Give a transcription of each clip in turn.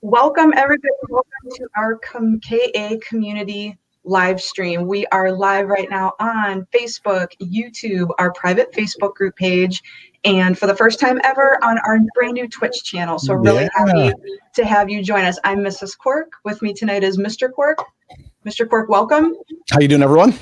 Welcome everybody, welcome to our KA Community Livestream. We are live right now on Facebook, YouTube, our private Facebook group page, and for the first time ever on our brand new Twitch channel. So really happy to have you join us. I'm Mrs. Quirk. With me tonight is Mr. Quirk. Mr. Quirk, welcome. How you doing, everyone?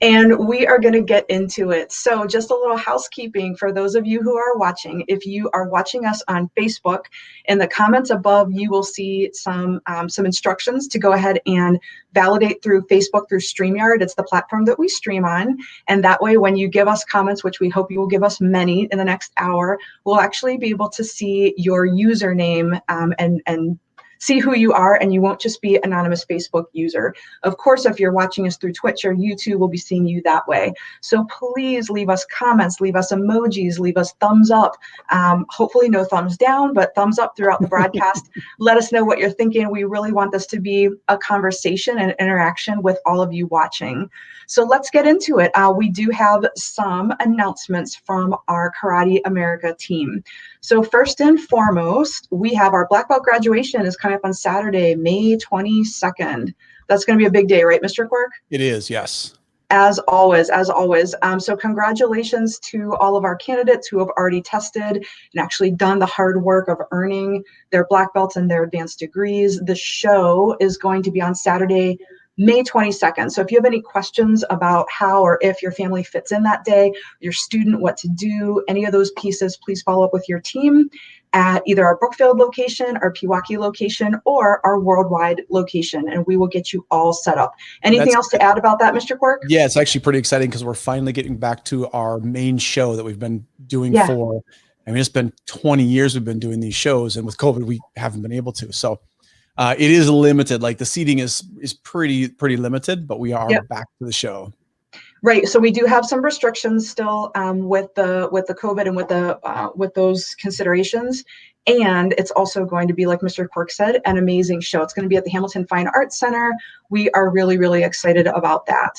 And we are going to get into it. So just a little housekeeping for those of you who are watching. If you are watching us on Facebook, in the comments above, you will see some instructions to go ahead and validate through Facebook, through StreamYard. It's the platform that we stream on. And that way, when you give us comments, which we hope you will give us many in the next hour, we'll actually be able to see your username and see who you are, and you won't just be an anonymous Facebook user. Of course, if you're watching us through Twitch or YouTube, we'll be seeing you that way. So please leave us comments, leave us emojis, leave us thumbs up. Hopefully no thumbs down, but thumbs up throughout the broadcast. Let us know what you're thinking. We really want this to be a conversation and interaction with all of you watching. So let's get into it. We do have some announcements from our Karate America team. So first and foremost, we have our black belt graduation is coming up on Saturday, May 22nd. That's going to be a big day, right, Mr. Quirk? It is, yes. As always, as always. So congratulations to all of our candidates who have already tested and actually done the hard work of earning their black belts and their advanced degrees. The show is going to be on Saturday, May 22nd. So if you have any questions about how or if your family fits in that day, your student, what to do, any of those pieces, please follow up with your team at either our Brookfield location, our Pewaukee location, or our worldwide location, and we will get you all set up. Anything else to add about that, Mr. Quirk? Yeah, it's actually pretty exciting because we're finally getting back to our main show that we've been doing for, I mean, it's been 20 years we've been doing these shows, and with COVID, we haven't been able to. So it is limited. Like the seating is pretty limited, but we are back to the show. Right. So we do have some restrictions still with the COVID and with those considerations. And it's also going to be, like Mr. Quirk said, an amazing show. It's going to be at the Hamilton Fine Arts Center. We are really excited about that.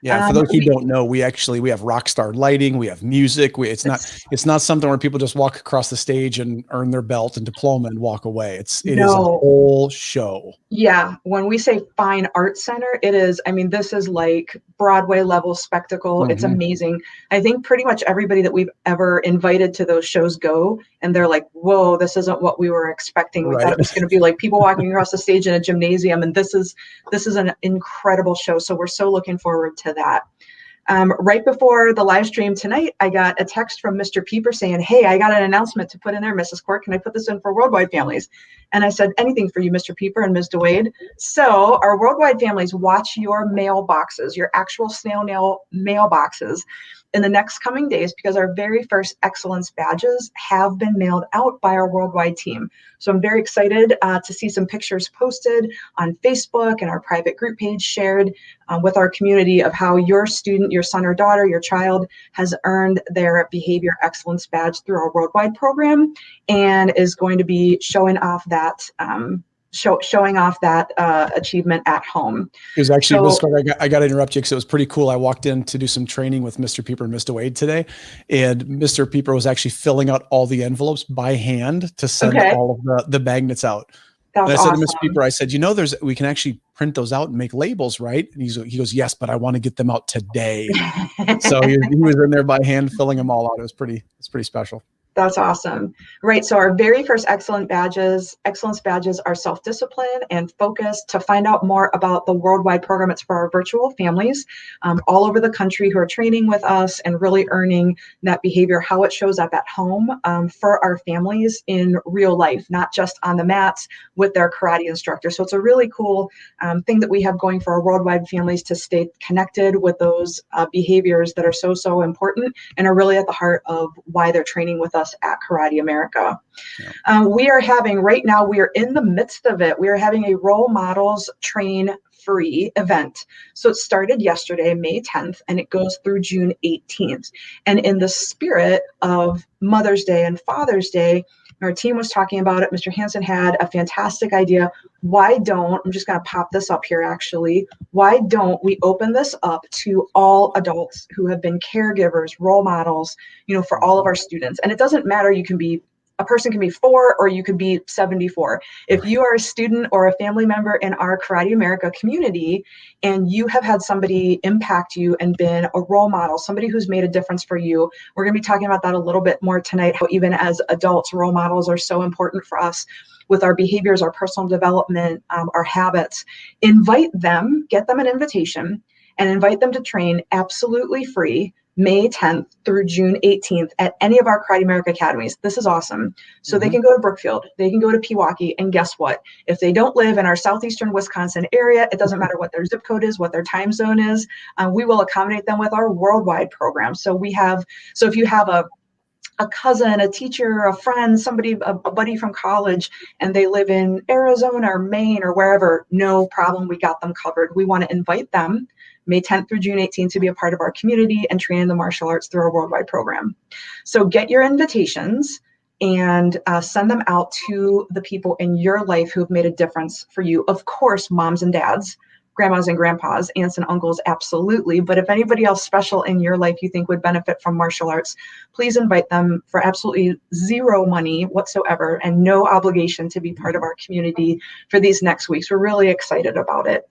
Yeah, for those who don't know, we have rock star lighting, we have music. It's not something where people just walk across the stage and earn their belt and diploma and walk away. It is a whole show. Yeah, when we say Fine Arts Center, it is, I mean, this is like Broadway level spectacle. It's amazing. I think pretty much everybody that we've ever invited to those shows go, and they're like, whoa, this isn't what we were expecting. We thought it was going to be like people walking across the stage in a gymnasium, and this is an incredible show. So we're so looking forward to that. Right before the live stream tonight, I got a text from Mr. Pieper saying, hey, I got an announcement to put in there, Mrs. Quirk. Can I put this in for worldwide families? And I said, anything for you, Mr. Pieper and Ms. DeWade. So our worldwide families, watch your mailboxes, your actual snail mail mailboxes in the next coming days, because our very first excellence badges have been mailed out by our worldwide team. So I'm very excited to see some pictures posted on Facebook and our private group page shared with our community of how your student, your son or daughter, your child has earned their behavior excellence badge through our worldwide program and is going to be showing off that achievement at home. It was actually, I got to interrupt you because it was pretty cool. I walked in to do some training with Mr. Pieper and Mr. Wade today, and Mr. Pieper was actually filling out all the envelopes by hand to send all of the magnets out. That's and I said awesome. to Mr. Pieper, I said, we can actually print those out and make labels, right? And he goes, yes, but I want to get them out today. So he was in there by hand filling them all out. It's pretty special. That's awesome. Right. So our very first excellence badges are self-discipline and focus. To find out more about the worldwide program, it's for our virtual families all over the country who are training with us and really earning that behavior, how it shows up at home for our families in real life, not just on the mats with their karate instructor. So it's a really cool thing that we have going for our worldwide families to stay connected with those behaviors that are so important and are really at the heart of why they're training with us at Karate America. We are having, right now, we are in the midst of it. We are having a Role Models Train Free event. So it started yesterday, May 10th, and it goes through June 18th. And in the spirit of Mother's Day and Father's Day, our team was talking about it. Mr. Hansen had a fantastic idea. Why don't, I'm just going to pop this up here actually, why don't we open this up to all adults who have been caregivers, role models, for all of our students? And it doesn't matter, a person can be 4 or you could be 74. If you are a student or a family member in our Karate America community and you have had somebody impact you and been a role model, somebody who's made a difference for you, we're going to be talking about that a little bit more tonight, how even as adults, role models are so important for us with our behaviors, our personal development, our habits. Invite them, get them an invitation, and invite them to train absolutely free May 10th through June 18th at any of our Karate America academies. This is awesome. So they can go to Brookfield, they can go to Pewaukee, and guess what? If they don't live in our southeastern Wisconsin area, it doesn't matter what their zip code is, what their time zone is, we will accommodate them with our worldwide program. So if you have a cousin, a teacher, a friend, somebody, a buddy from college, and they live in Arizona or Maine or wherever, no problem, we got them covered. We want to invite them May 10th through June 18th to be a part of our community and train in the martial arts through our worldwide program. So get your invitations and send them out to the people in your life who have made a difference for you. Of course, moms and dads, grandmas and grandpas, aunts and uncles, absolutely. But if anybody else special in your life you think would benefit from martial arts, please invite them for absolutely zero money whatsoever and no obligation to be part of our community for these next weeks. We're really excited about it.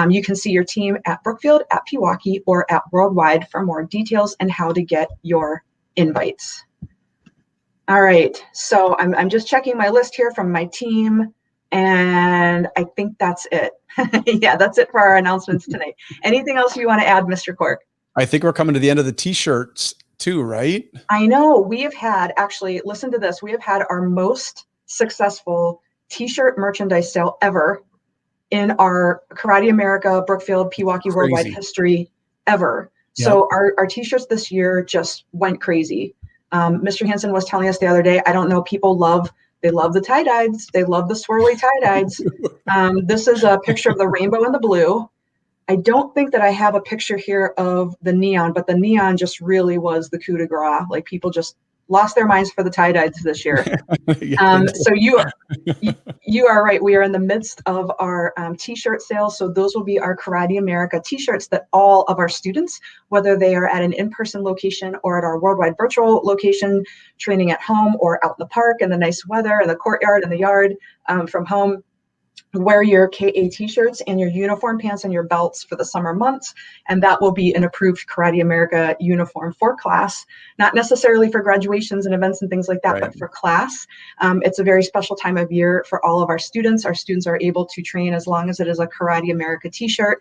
You can see your team at Brookfield, at Pewaukee, or at Worldwide for more details and how to get your invites. All right, so I'm just checking my list here from my team, and I think that's it. Yeah, that's it for our announcements tonight. Anything else you want to add, Mr. Cork? I think we're coming to the end of the t-shirts too, right? I know. We have had, actually, listen to this, we have had our most successful t-shirt merchandise sale ever in our Karate America, Brookfield, Pewaukee Worldwide history ever. Yep. So our t-shirts this year just went crazy. Mr. Hansen was telling us the other day, I don't know, people they love the tie-dyes. They love the swirly tie-dyes. This is a picture of the rainbow and the blue. I don't think that I have a picture here of the neon, but the neon just really was the coup de grace. Like, people just lost their minds for the tie-dyes this year. So you are right. We are in the midst of our t-shirt sales. So those will be our Karate America t-shirts that all of our students, whether they are at an in-person location or at our worldwide virtual location, training at home or out in the park in the nice weather, in the courtyard, in the yard, from home, wear your KA t-shirts and your uniform pants and your belts for the summer months, and that will be an approved Karate America uniform for class, not necessarily for graduations and events and things like that, but for class. It's a very special time of year for all of our students. Our students are able to train as long as it is a Karate America t-shirt,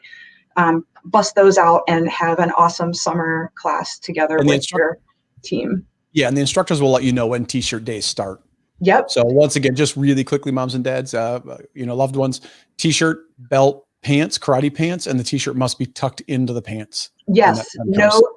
bust those out and have an awesome summer class together with your team. Yeah, and the instructors will let you know when t-shirt days start. Yep. So once again, just really quickly, moms and dads, loved ones, t-shirt, belt, pants, karate pants, and the t-shirt must be tucked into the pants. Yes.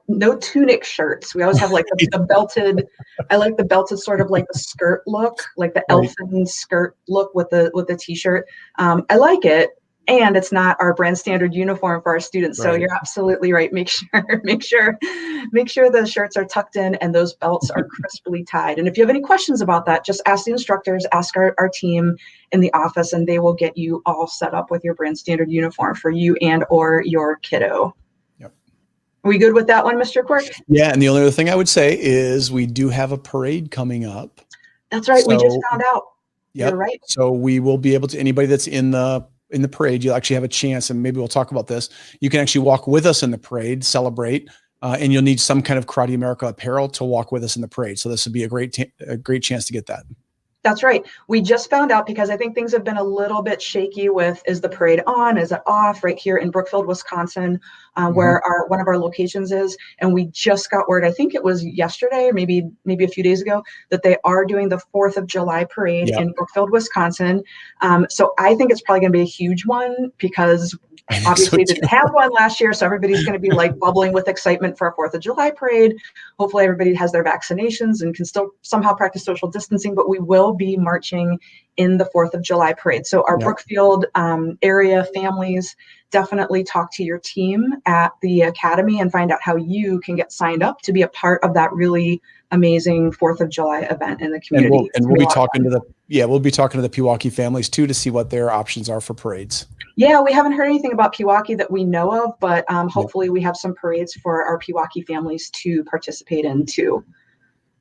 No tunic shirts. We always have like the belted. I like the belted, sort of like the skirt look, like the elfin skirt look with the t-shirt. I like it. And it's not our brand standard uniform for our students. So you're absolutely right. Make sure the shirts are tucked in and those belts are crisply tied. And if you have any questions about that, just ask the instructors, ask our team in the office, and they will get you all set up with your brand standard uniform for you and or your kiddo. Yep. Are we good with that one, Mr. Quirk? Yeah. And the only other thing I would say is we do have a parade coming up. That's right. We just found out. Yep. You're right. So we will be able to, anybody that's in the parade, you'll actually have a chance, and maybe we'll talk about this. You can actually walk with us in the parade, celebrate, and you'll need some kind of Karate America apparel to walk with us in the parade. So this would be a great chance to get that. That's right. We just found out, because I think things have been a little bit shaky with, is the parade on, is it off, right here in Brookfield, Wisconsin, where one of our locations is. And we just got word, I think it was yesterday or maybe a few days ago, that they are doing the 4th of July parade in Brookfield, Wisconsin. So I think it's probably going to be a huge one, because obviously didn't have one last year. So everybody's going to be like bubbling with excitement for a 4th of July parade. Hopefully everybody has their vaccinations and can still somehow practice social distancing, but we will be marching in the 4th of July parade. So our Brookfield area families, definitely talk to your team at the academy and find out how you can get signed up to be a part of that really amazing 4th of July event in the community. And we'll be talking to the Pewaukee families too, to see what their options are for parades. Yeah, we haven't heard anything about Pewaukee that we know of, but hopefully we have some parades for our Pewaukee families to participate in too.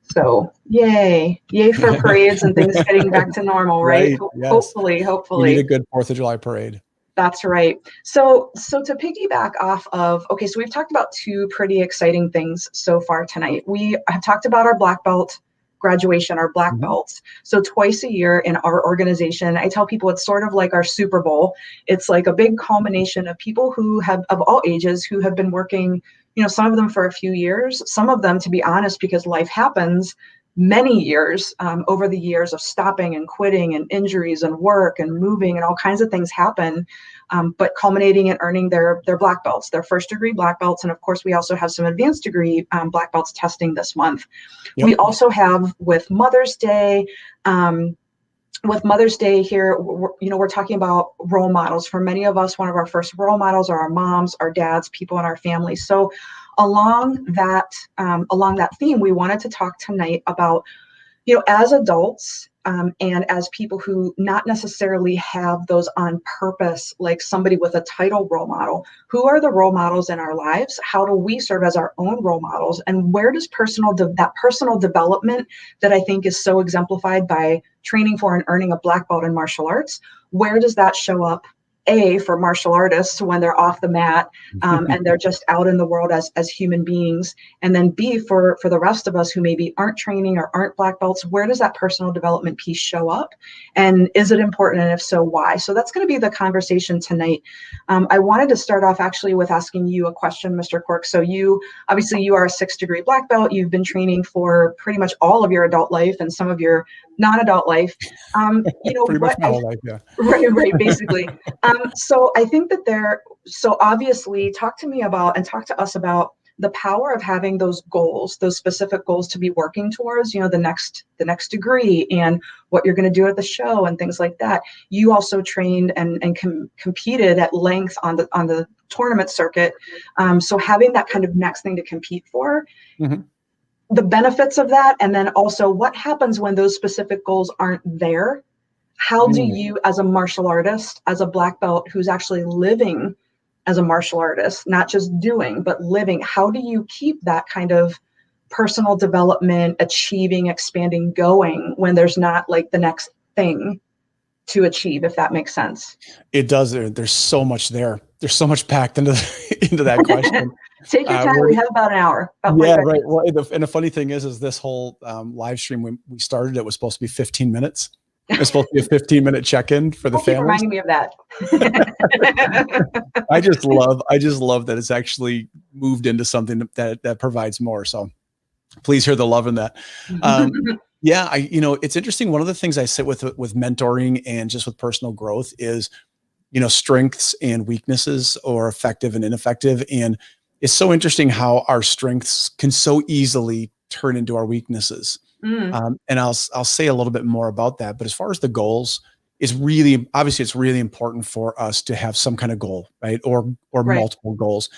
So yay for parades and things getting back to normal, right? Yes. Hopefully. We need a good 4th of July parade. That's right. So to piggyback off of, okay, so we've talked about two pretty exciting things so far tonight. We have talked about our black belt graduation, our black belts. So twice a year in our organization, I tell people it's sort of like our Super Bowl. It's like a big culmination of people who have, of all ages, who have been working, some of them for a few years, some of them, to be honest, because life happens, many years, over the years of stopping and quitting and injuries and work and moving and all kinds of things happen, but culminating in earning their black belts, their first degree black belts. And of course, we also have some advanced degree black belts testing this month. Yep. We also have with Mother's Day, here, we're talking about role models. For many of us, one of our first role models are our moms, our dads, people in our family. So along that theme, we wanted to talk tonight about, as adults, and as people who not necessarily have those on purpose, like somebody with a title role model. Who are the role models in our lives? How do we serve as our own role models? And where does that personal development that I think is so exemplified by training for and earning a black belt in martial arts, where does that show up? A, for martial artists when they're off the mat and they're just out in the world as human beings. And then B, for the rest of us who maybe aren't training or aren't black belts, where does that personal development piece show up? And is it important? And if so, why? So that's going to be the conversation tonight. I wanted to start off actually with asking you a question, Mr. Cork. So you are a 6th degree black belt. You've been training for pretty much all of your adult life and some of your non-adult life. Pretty much my whole life, yeah. Right, basically. So I think that so obviously talk to us about the power of having those goals, those specific goals to be working towards, the next degree and what you're going to do at the show and things like that. You also trained and competed at length on the tournament circuit. So having that kind of next thing to compete for, mm-hmm. the benefits of that, and then also what happens when those specific goals aren't there. How do you, as a martial artist, as a black belt who's actually living as a martial artist, not just doing, but living, how do you keep that kind of personal development, achieving, expanding, going when there's not like the next thing to achieve, if that makes sense? It does. There's so much there. There's so much packed into that question. Take your time. We have about an hour. Yeah, right. Well, and the funny thing is this whole live stream, when we started, it was supposed to be 15 minutes. It's supposed to be a 15-minute check-in for the families. Reminding me of that. I just love that it's actually moved into something that provides more. So please hear the love in that. Yeah, it's interesting. One of the things I sit with mentoring and just with personal growth is, strengths and weaknesses, or effective and ineffective. And it's so interesting how our strengths can so easily turn into our weaknesses. And I'll say a little bit more about that. But as far as the goals, it's really important for us to have some kind of goal, right? Or right. Multiple goals.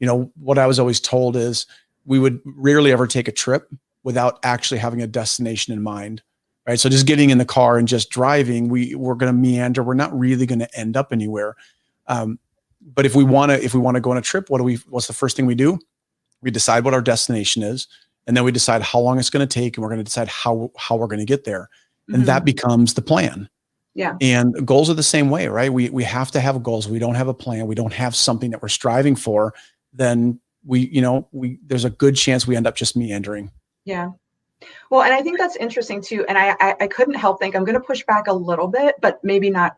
What I was always told is we would rarely ever take a trip without actually having a destination in mind, right? So just getting in the car and just driving, we're going to meander. We're not really going to end up anywhere. But if we want to go on a trip, what's the first thing we do? We decide what our destination is. And then we decide how long it's going to take, and we're going to decide how we're going to get there. And mm-hmm. that becomes the plan. Yeah. And goals are the same way, right? We have to have goals. We don't have a plan. We don't have something that we're striving for. Then there's a good chance we end up just meandering. Yeah. Well, and I think that's interesting too. And I couldn't help think I'm going to push back a little bit, but maybe not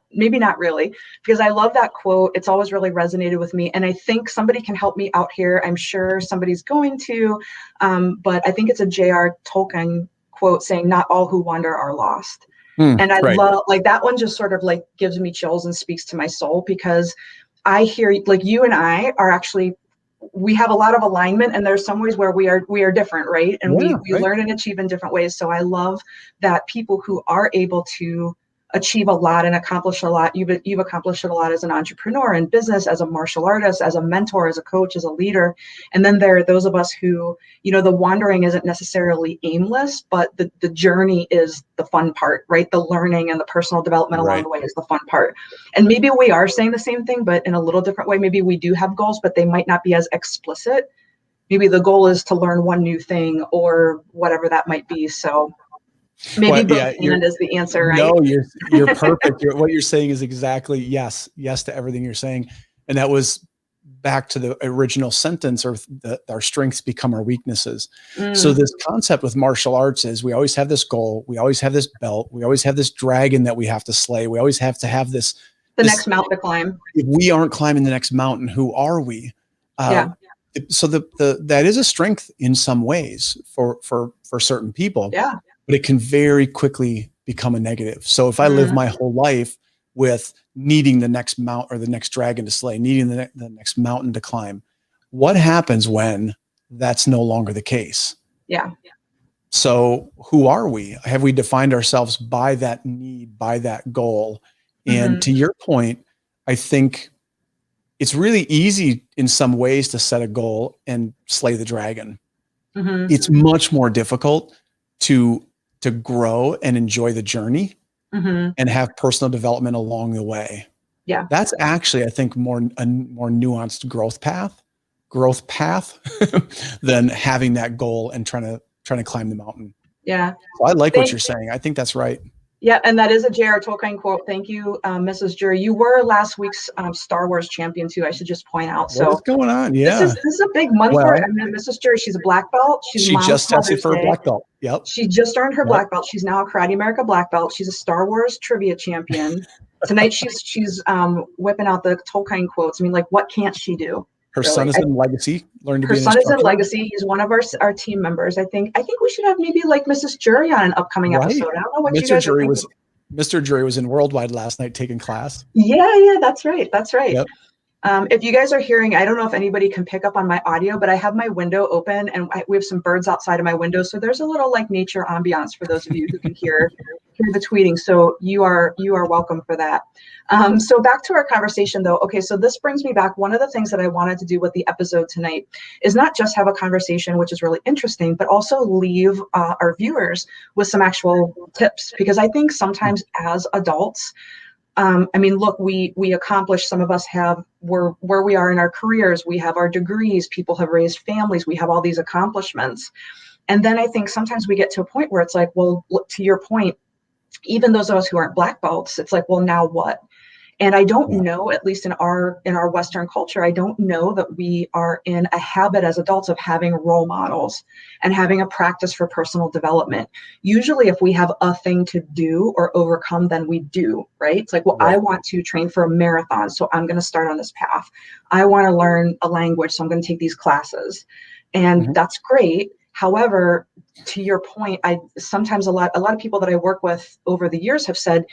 really, because I love that quote. It's always really resonated with me. And I think somebody can help me out here. I'm sure somebody's going to, but I think it's a J.R. Tolkien quote saying, "Not all who wander are lost." And I right. love, like, that one just sort of like gives me chills and speaks to my soul, because I hear, like, you and I are actually, we have a lot of alignment, and there's some ways where we are different, right? And we right. learn and achieve in different ways. So I love that people who are able to achieve a lot and accomplish a lot. You've accomplished a lot as an entrepreneur in business, as a martial artist, as a mentor, as a coach, as a leader. And then there are those of us who, the wandering isn't necessarily aimless, but the journey is the fun part, right? The learning and the personal development along the way is the fun part. And maybe we are saying the same thing, but in a little different way. Maybe we do have goals, but they might not be as explicit. Maybe the goal is to learn one new thing or whatever that might be. So maybe both is the answer, right? No, you're perfect. What you're saying is exactly yes to everything you're saying. And that was back to the original sentence, or our strengths become our weaknesses. So this concept with martial arts is we always have this goal. We always have this belt. We always have this dragon that we have to slay. We always have to have this next mountain to climb. If we aren't climbing the next mountain, who are we? So that is a strength in some ways for certain people. Yeah. But it can very quickly become a negative. So if I live my whole life with needing the next mount or the next dragon to slay, needing the next mountain to climb, what happens when that's no longer the case? Yeah. So who are we? Have we defined ourselves by that need, by that goal? And to your point, I think it's really easy in some ways to set a goal and slay the dragon. It's much more difficult to to grow and enjoy the journey and have personal development along the way. Yeah. That's actually, I think, a more nuanced growth path than having that goal and trying to climb the mountain. Yeah. So I like what you're saying. I think that's right. Yeah, and that is a J.R. Tolkien quote. Thank you, Mrs. Jury. You were last week's Star Wars champion too. I should just point out. So what's going on? Yeah, this is a big month for her. I mean, Mrs. Jury, she's a black belt. She just tested for a black belt. Yep. She just earned her black belt. She's now a Karate America black belt. She's a Star Wars trivia champion. Tonight she's whipping out the Tolkien quotes. I mean, like, what can't she do? Her son is in Legacy. Her son is in Legacy. He's one of our team members. I think we should have maybe like Mrs. Jury on an upcoming episode. I don't know what you guys are thinking. Mr. Jury was in Worldwide last night taking class. Yeah, that's right. Yep. If you guys are hearing, I don't know if anybody can pick up on my audio, but I have my window open and we have some birds outside of my window. So there's a little like nature ambiance for those of you who can hear the tweeting. So you are welcome for that. So back to our conversation though. Okay, so this brings me back. One of the things that I wanted to do with the episode tonight is not just have a conversation, which is really interesting, but also leave our viewers with some actual tips, because I think sometimes as adults, I mean, look, we accomplish, some of us have, we're where we are in our careers, we have our degrees, people have raised families, we have all these accomplishments. And then I think sometimes we get to a point where it's like, well, look, to your point, even those of us who aren't black belts, it's like, well, now what? And I don't know, at least in our Western culture, I don't know that we are in a habit as adults of having role models and having a practice for personal development. Usually if we have a thing to do or overcome, then we do, right? It's like, well, I want to train for a marathon, so I'm going to start on this path. I want to learn a language, so I'm going to take these classes. And that's great. However, to your point, sometimes a lot of people that I work with over the years have said,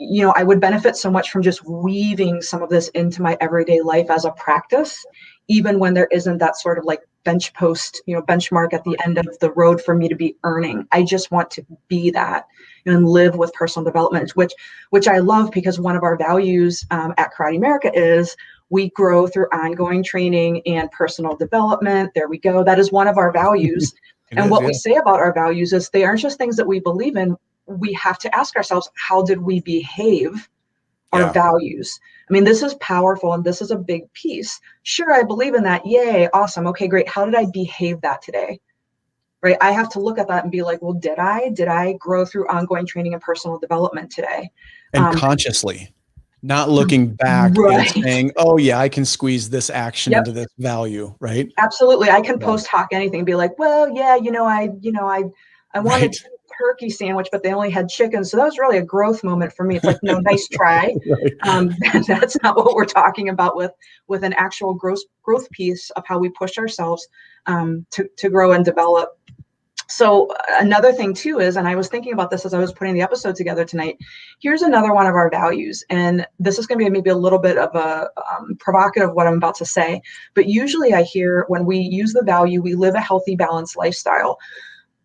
you know, I would benefit so much from just weaving some of this into my everyday life as a practice, even when there isn't that sort of like benchmark at the end of the road for me to be earning. I just want to be that and live with personal development, which I love, because one of our values at Karate America is we grow through ongoing training and personal development. There we go. That is one of our values. What we say about our values is they aren't just things that we believe in. We have to ask ourselves, how did we behave our values? I mean, this is powerful and this is a big piece. Sure, I believe in that. Yay, awesome. Okay, great. How did I behave that today? Right? I have to look at that and be like, well, did I grow through ongoing training and personal development today? And consciously, not looking back and saying, oh yeah, I can squeeze this action into this value, right? Absolutely. I can post hoc anything and be like, well, yeah, I wanted turkey sandwich, but they only had chicken. So that was really a growth moment for me. It's like, no, nice try. That's not what we're talking about with an actual growth piece of how we push ourselves to grow and develop. So another thing too is, and I was thinking about this as I was putting the episode together tonight, here's another one of our values. And this is going to be maybe a little bit of a provocative what I'm about to say, but usually I hear when we use the value, we live a healthy, balanced lifestyle.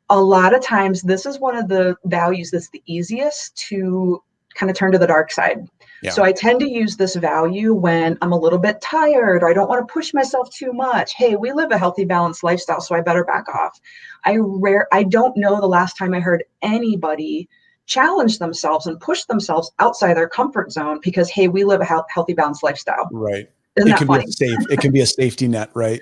A lot of times, this is one of the values that's the easiest to kind of turn to the dark side. Yeah. So I tend to use this value when I'm a little bit tired or I don't want to push myself too much. Hey, we live a healthy, balanced lifestyle, so I better back off. I don't know the last time I heard anybody challenge themselves and push themselves outside their comfort zone because, hey, we live a healthy, balanced lifestyle. Right. It can be a safety net, right?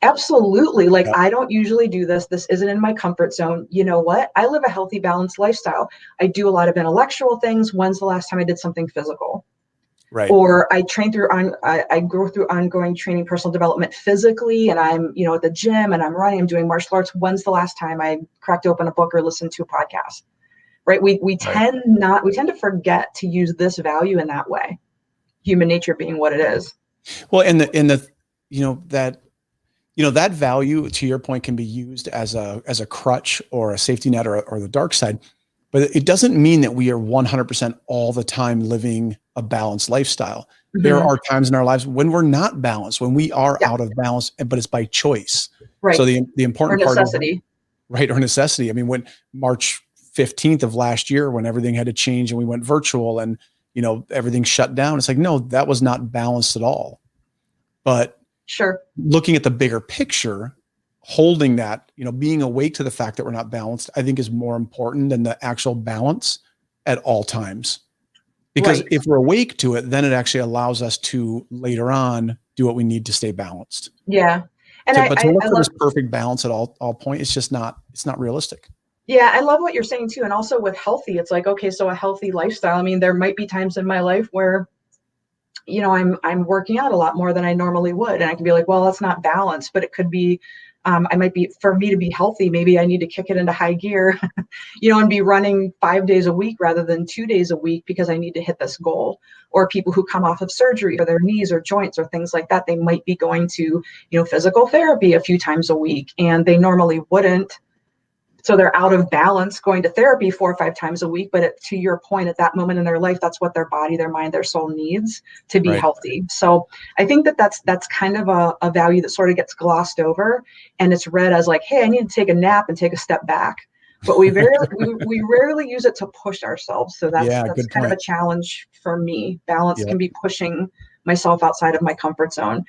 Absolutely. Like, I don't usually do this. This isn't in my comfort zone. You know what? I live a healthy, balanced lifestyle. I do a lot of intellectual things. When's the last time I did something physical? Right. Or I I go through ongoing training, personal development physically, and I'm, at the gym and I'm running, I'm doing martial arts. When's the last time I cracked open a book or listened to a podcast? Right. We tend to forget to use this value in that way. Human nature being what it is. Well, that value, to your point, can be used as a crutch or a safety net or the dark side, but it doesn't mean that we are 100% all the time living a balanced lifestyle. Mm-hmm. There are times in our lives when we're not balanced, when we are out of balance, but it's by choice. Right. So the important or part necessity. Or necessity. I mean, when March 15th of last year, when everything had to change and we went virtual and, everything shut down, it's like, no, that was not balanced at all. But sure, looking at the bigger picture, holding that, being awake to the fact that we're not balanced, I think is more important than the actual balance at all times. Because Right. if we're awake to it, then it actually allows us to later on do what we need to stay balanced. Yeah. And But to look I for love, this perfect balance at all points, it's not realistic. yeah, I love what you're saying too. And also with healthy, it's like, okay, so a healthy lifestyle. I mean, there might be times in my life where, I'm working out a lot more than I normally would. And I can be like, well, that's not balanced, but it could be, I might be, for me to be healthy, maybe I need to kick it into high gear, and be running 5 days a week rather than 2 days a week because I need to hit this goal. Or people who come off of surgery for their knees or joints or things like that, they might be going to, physical therapy a few times a week, and they normally wouldn't. So they're out of balance going to therapy 4 or 5 times a week. But to your point, at that moment in their life, that's what their body, their mind, their soul needs to be healthy. So I think that's kind of a value that sort of gets glossed over, and it's read as like, hey, I need to take a nap and take a step back. But we rarely use it to push ourselves. So that's good kind of a point. challenge for me. Balance can be pushing myself outside of my comfort zone.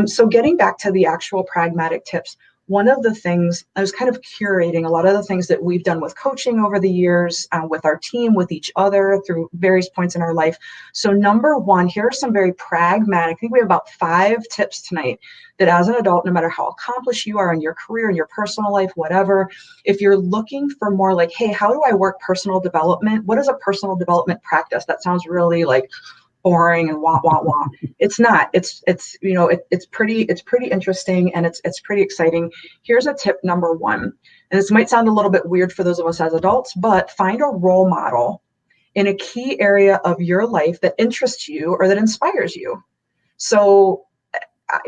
So getting back to the actual pragmatic tips, one of the things I was kind of curating a lot of the things that we've done with coaching over the years, with our team, with each other through various points in our life. So number one, here are some very pragmatic, I think we have about 5 tips tonight that as an adult, no matter how accomplished you are in your career, in your personal life, whatever, if you're looking for more like, hey, how do I work personal development? What is a personal development practice? That sounds really like boring and wah wah wah. It's not. It's pretty interesting, and it's pretty exciting. Here's a tip number 1, and this might sound a little bit weird for those of us as adults, but find a role model in a key area of your life that interests you or that inspires you. So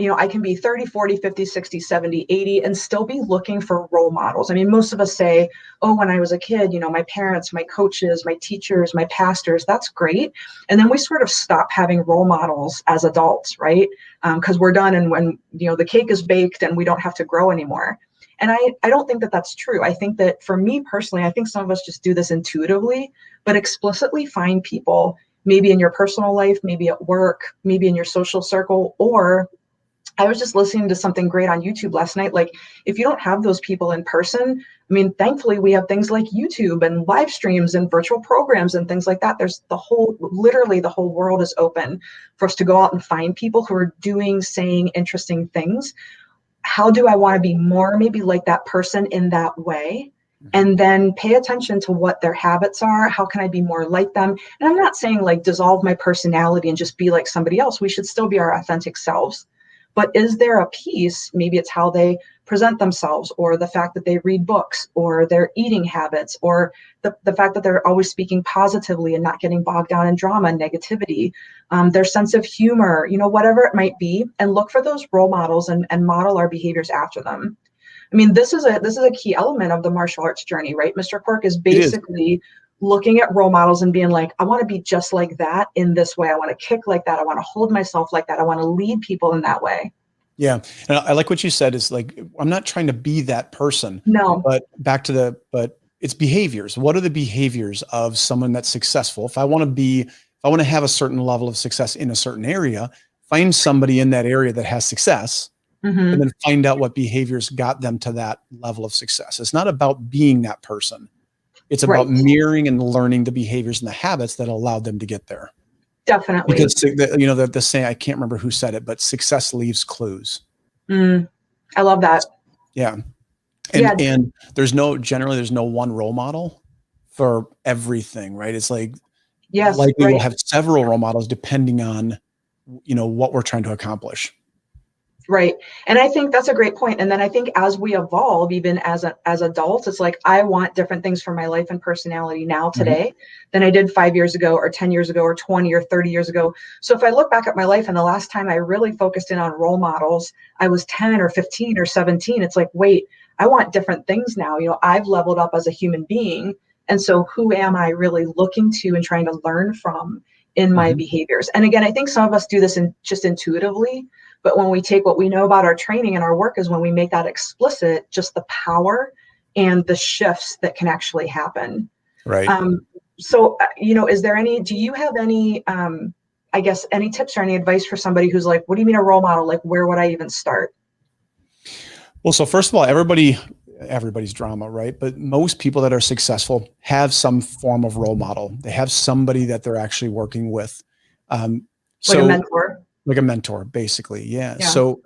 I can be 30, 40, 50, 60, 70, 80 and still be looking for role models. I mean, most of us say, oh, when I was a kid, my parents, my coaches, my teachers, my pastors, that's great. And then we sort of stop having role models as adults, right? Because we're done. And when, the cake is baked and we don't have to grow anymore. And I don't think that that's true. I think that for me personally, I think some of us just do this intuitively, but explicitly find people, maybe in your personal life, maybe at work, maybe in your social circle, or I was just listening to something great on YouTube last night. Like, if you don't have those people in person, I mean, thankfully we have things like YouTube and live streams and virtual programs and things like that. There's literally the whole world is open for us to go out and find people who are doing, saying interesting things. How do I want to be more maybe like that person in that way? And then pay attention to what their habits are. How can I be more like them? And I'm not saying like dissolve my personality and just be like somebody else. We should still be our authentic selves. But is there a piece, maybe it's how they present themselves, or the fact that they read books, or their eating habits, or the fact that they're always speaking positively and not getting bogged down in drama and negativity, their sense of humor, whatever it might be, and look for those role models and model our behaviors after them. I mean, this is a key element of the martial arts journey, right? Mr. Quirk is basically looking at role models and being like, I want to be just like that in this way. I want to kick like that. I want to hold myself like that. I want to lead people in that way. Yeah. And I like what you said is like, I'm not trying to be that person. No. But but it's behaviors. What are the behaviors of someone that's successful? If I want to have a certain level of success in a certain area, find somebody in that area that has success, and then find out what behaviors got them to that level of success. It's not about being that person. It's about mirroring and learning the behaviors and the habits that allowed them to get there. Definitely. Because the saying, I can't remember who said it, but success leaves clues. I love that. Yeah. And there's no one role model for everything, right? It's like, we'll have several role models depending on, what we're trying to accomplish. Right. And I think that's a great point. And then I think as we evolve, even as adults, it's like, I want different things for my life and personality now today than I did 5 years ago or 10 years ago or 20 or 30 years ago. So if I look back at my life and the last time I really focused in on role models, I was 10 or 15 or 17. It's like, wait, I want different things now. I've leveled up as a human being. And so who am I really looking to and trying to learn from in my behaviors? And again, I think some of us do this just intuitively. But when we take what we know about our training and our work is when we make that explicit, just the power and the shifts that can actually happen. Right. So, do you have any, any tips or any advice for somebody who's like, what do you mean a role model? Like, where would I even start? Well, so first of all, everybody's drama, right? But most people that are successful have some form of role model. They have somebody that they're actually working with. Like a mentor. Like a mentor, basically. Yeah. So,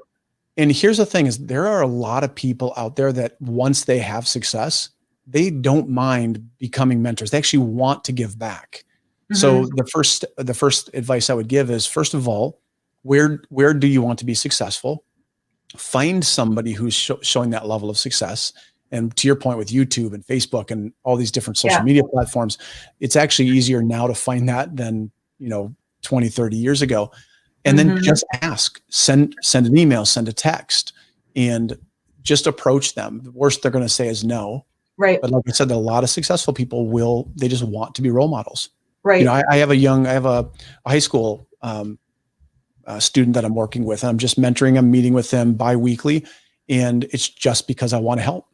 and here's the thing is there are a lot of people out there that once they have success, they don't mind becoming mentors. They actually want to give back. So the first advice I would give is, first of all, where do you want to be successful? Find somebody who's showing that level of success. And to your point with YouTube and Facebook and all these different social media platforms, it's actually easier now to find that than, 20, 30 years ago. And then just ask, send an email, send a text, and just approach them. The worst they're going to say is no. Right. But like I said, a lot of successful people they just want to be role models. Right. I have a high school student that I'm working with. I'm just mentoring him, meeting with him bi-weekly. And it's just because I want to help.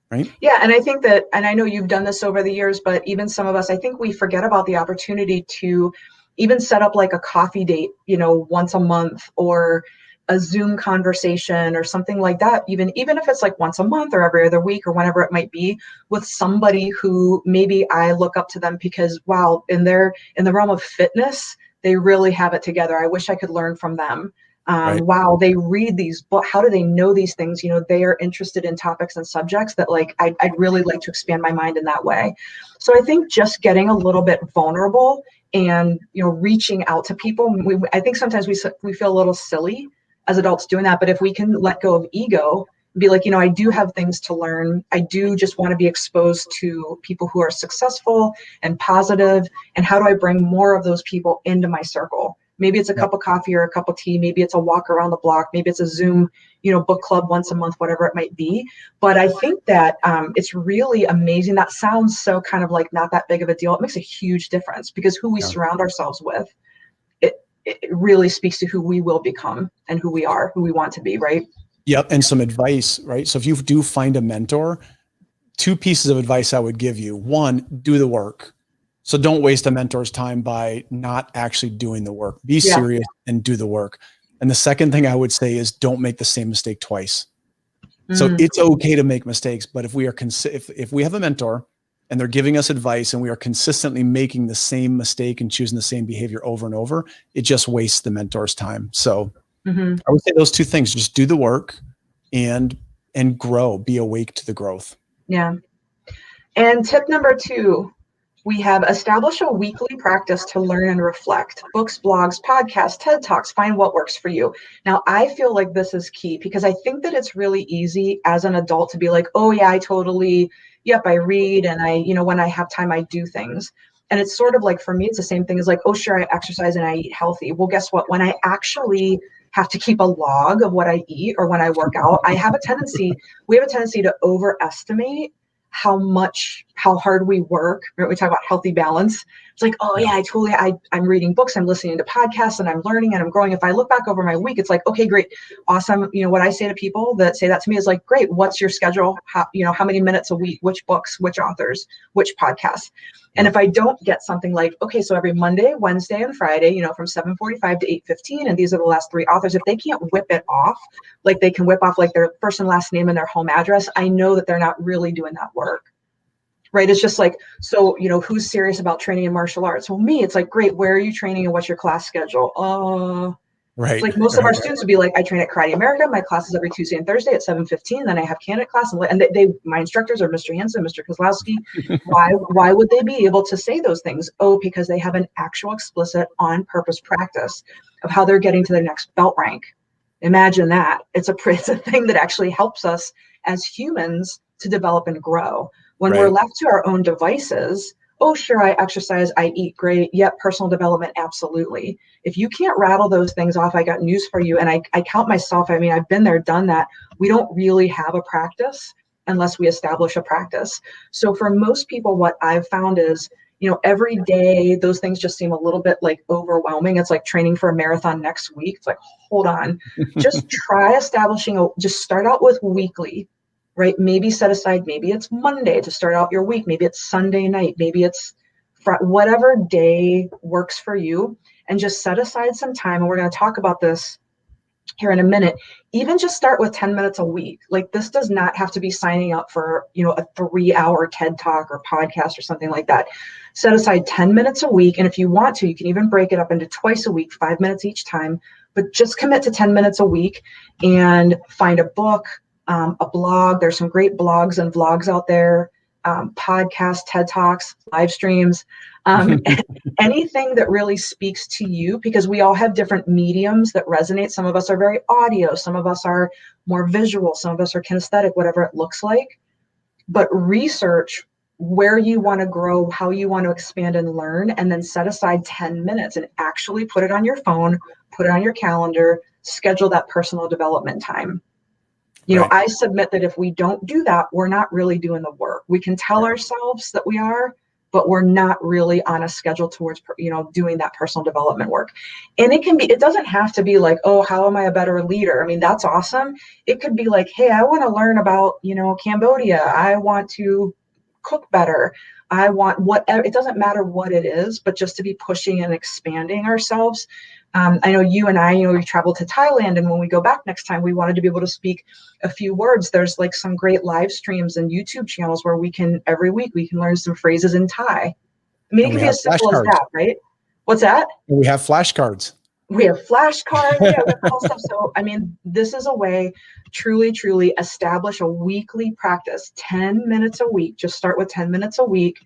Right. Yeah. And I think that, and I know you've done this over the years, but even some of us, I think we forget about the opportunity to even set up like a coffee date, once a month, or a Zoom conversation or something like that. Even if it's like once a month or every other week or whenever it might be, with somebody who maybe I look up to them because, wow, in the realm of fitness, they really have it together. I wish I could learn from them. Right. Wow, they read these books. How do they know these things? They are interested in topics and subjects that I'd really like to expand my mind in that way. So I think just getting a little bit vulnerable and, reaching out to people. I think sometimes we feel a little silly as adults doing that, but if we can let go of ego, be like, I do have things to learn. I do just want to be exposed to people who are successful and positive. And how do I bring more of those people into my circle? Maybe it's a cup of coffee or a cup of tea. Maybe it's a walk around the block. Maybe it's a Zoom, book club once a month, whatever it might be. But I think that it's really amazing. That sounds so kind of like not that big of a deal. It makes a huge difference because who we surround ourselves with, it really speaks to who we will become and who we are, who we want to be, right? Yep. And some advice, right? So if you do find a mentor, 2 pieces of advice I would give you. 1, do the work. So don't waste a mentor's time by not actually doing the work. Be serious and do the work. And the second thing I would say is don't make the same mistake twice. So it's okay to make mistakes, but if we are if we have a mentor and they're giving us advice and we are consistently making the same mistake and choosing the same behavior over and over, it just wastes the mentor's time. So I would say those 2 things: just do the work and grow, be awake to the growth. Yeah. And tip number 2, we have establish a weekly practice to learn and reflect. Books, blogs, podcasts, TED Talks, find what works for you. Now, I feel like this is key because I think that it's really easy as an adult to be like, oh yeah, I read and I, when I have time, I do things. And it's sort of like, for me, it's the same thing as like, oh, sure, I exercise and I eat healthy. Well, guess what? When I actually have to keep a log of what I eat or when I work out, we have a tendency to overestimate how hard we work. Right? We talk about healthy balance. It's like, oh yeah, I'm reading books, I'm listening to podcasts, and I'm learning and I'm growing. If I look back over my week, it's like, okay, great, awesome. What I say to people that say that to me is like, great, what's your schedule? How many minutes a week, which books, which authors, which podcasts? And if I don't get something like, okay, so every Monday, Wednesday, and Friday, from 7:45 to 8:15, and these are the last 3 authors, if they can't whip it off, like they can whip off like their first and last name and their home address, I know that they're not really doing that work. Right. It's just like, so, who's serious about training in martial arts? Well, me, it's like, great. Where are you training and what's your class schedule? Right. Like most of our students would be like, I train at Karate America. My class is every Tuesday and Thursday at 7:15. Then I have candidate class. And my instructors are Mr. Hansen, Mr. Kozlowski. Why would they be able to say those things? Oh, because they have an actual explicit on purpose practice of how they're getting to their next belt rank. Imagine that. It's a thing that actually helps us as humans to develop and grow. When we're left to our own devices, oh, sure, I exercise, I eat great. Yep, personal development, absolutely. If you can't rattle those things off, I got news for you. And I count myself. I mean, I've been there, done that. We don't really have a practice unless we establish a practice. So for most people, what I've found is, every day, those things just seem a little bit like overwhelming. It's like training for a marathon next week. It's like, hold on, just try just start out with weekly. Right? Maybe set aside, maybe it's Monday to start out your week. Maybe it's Sunday night. Maybe it's whatever day works for you, and just set aside some time. And we're going to talk about this here in a minute, even just start with 10 minutes a week. Like, this does not have to be signing up for, a 3-hour TED Talk or podcast or something like that. Set aside 10 minutes a week. And if you want to, you can even break it up into twice a week, 5 minutes each time, but just commit to 10 minutes a week and find a book, a blog. There's some great blogs and vlogs out there, podcasts, TED Talks, live streams, anything that really speaks to you, because we all have different mediums that resonate. Some of us are very audio, some of us are more visual, some of us are kinesthetic, whatever it looks like. But research where you want to grow, how you want to expand and learn, and then set aside 10 minutes and actually put it on your phone, put it on your calendar, schedule that personal development time. I submit that if we don't do that, we're not really doing the work. We can tell ourselves that we are, but we're not really on a schedule towards, doing that personal development work. And it doesn't have to be like, oh, how am I a better leader? I mean, that's awesome. It could be like, hey, I want to learn about, Cambodia. I want to cook better. I want whatever. It doesn't matter what it is, but just to be pushing and expanding ourselves. I know you and I, we traveled to Thailand, and when we go back next time, we wanted to be able to speak a few words. There's like some great live streams and YouTube channels where every week we can learn some phrases in Thai. I mean, it can be as simple as that, right? What's that? We have flashcards. We have flashcards. Yeah, we have all stuff. So, I mean, this is a way, truly establish a weekly practice, 10 minutes a week. Just start with 10 minutes a week.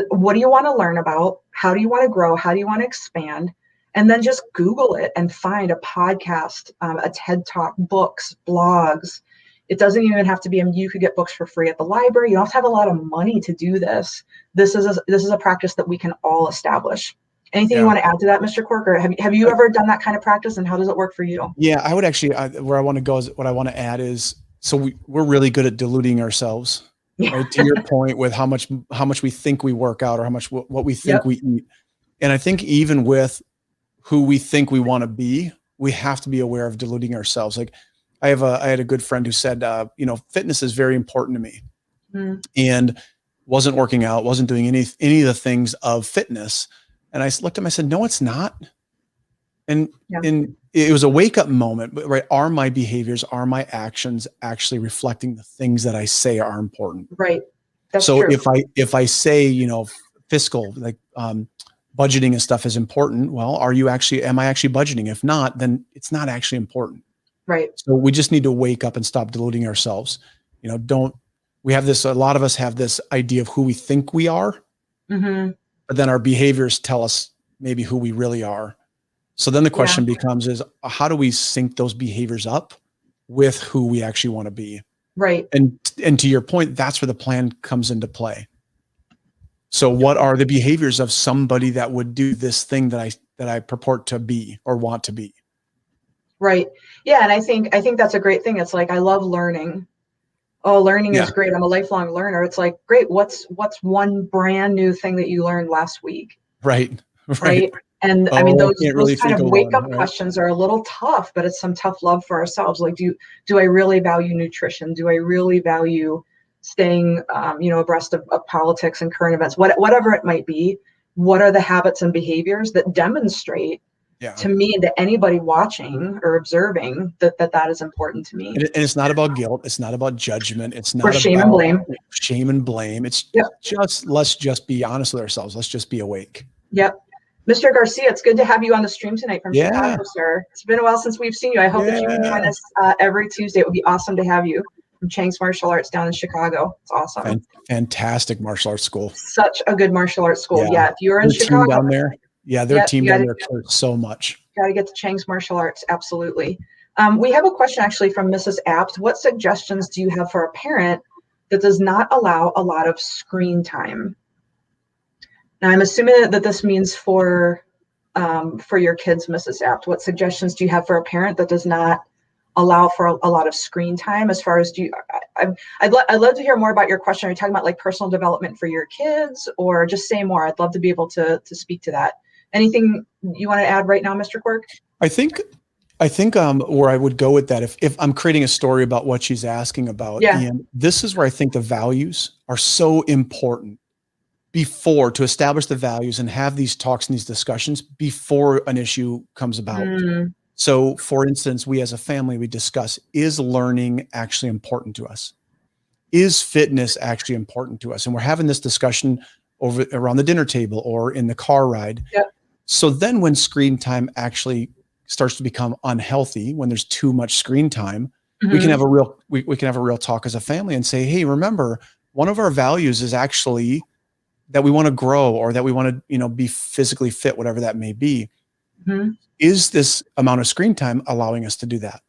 What do you want to learn about? How do you want to grow? How do you want to expand? And then just Google it and find a podcast, a TED Talk, books, blogs. It doesn't even have to be, you could get books for free at the library. You don't have to have a lot of money to do this. This is a practice that we can all establish. Anything you want to add to that, Mr. Corker? Have you ever done that kind of practice, and how does it work for you? Yeah, I would actually, where I want to go is what I want to add is, so we're really good at deluding ourselves, right? To your point with how much we think we work out, or how much what we think we eat. And I think even with who we think we want to be, we have to be aware of deluding ourselves. Like I had a good friend who said, fitness is very important to me, and wasn't working out, wasn't doing any of the things of fitness. And I looked at him, I said, no, it's not. And it was a wake up moment, but right. Are my behaviors, are my actions actually reflecting the things that I say are important? Right. That's so true. if I say, fiscal, like, budgeting and stuff is important. Well, am I actually budgeting? If not, then it's not actually important. Right. So we just need to wake up and stop deluding ourselves. A lot of us have this idea of who we think we are, but then our behaviors tell us maybe who we really are. So then the question becomes is, how do we sync those behaviors up with who we actually want to be? Right. And to your point, that's where the plan comes into play. So what are the behaviors of somebody that would do this thing that I purport to be or want to be? Right. Yeah. And I think that's a great thing. It's like, I love learning. Oh, learning is great. I'm a lifelong learner. It's like, great. What's one brand new thing that you learned last week? Right. And I mean, those kind of wake up right? questions are a little tough, but it's some tough love for ourselves. Like, do I really value nutrition? Do I really value staying, abreast of politics and current events, whatever it might be? What are the habits and behaviors that demonstrate to me and to anybody watching or observing that is important to me? And it's not about guilt. It's not about judgment. It's not about shame and blame. Shame and blame. It's let's just be honest with ourselves. Let's just be awake. Yep. Mr. Garcia, it's good to have you on the stream tonight from Chicago, sir. It's been a while since we've seen you. I hope that you can join us every Tuesday. It would be awesome to have you from Chang's Martial Arts down in Chicago. It's awesome. Fantastic martial arts school. Such a good martial arts school. Yeah. If you're in Chicago. Team down there. Yeah, their team down there cares so much. Got to get to Chang's Martial Arts. Absolutely. We have a question actually from Mrs. Apt. What suggestions do you have for a parent that does not allow a lot of screen time? Now, I'm assuming that this means for your kids, Mrs. Apt. What suggestions do you have for a parent that does not allow for a lot of screen time? As far as I'd love to hear more about your question. Are you talking about like personal development for your kids, or just say more? I'd love to be able to speak to that. Anything you want to add right now, Mr. Quirk? I think where I would go with that, if I'm creating a story about what she's asking about, and this is where I think the values are so important to establish the values and have these talks and these discussions before an issue comes about. So for instance, we as a family, we discuss, is learning actually important to us? Is fitness actually important to us? And we're having this discussion around the dinner table or in the car ride. Yep. So then when screen time actually starts to become unhealthy, when there's too much screen time, we can have we can have a real talk as a family and say, hey, remember, one of our values is actually that we want to grow, or that we want to, be physically fit, whatever that may be. Is this amount of screen time allowing us to do that?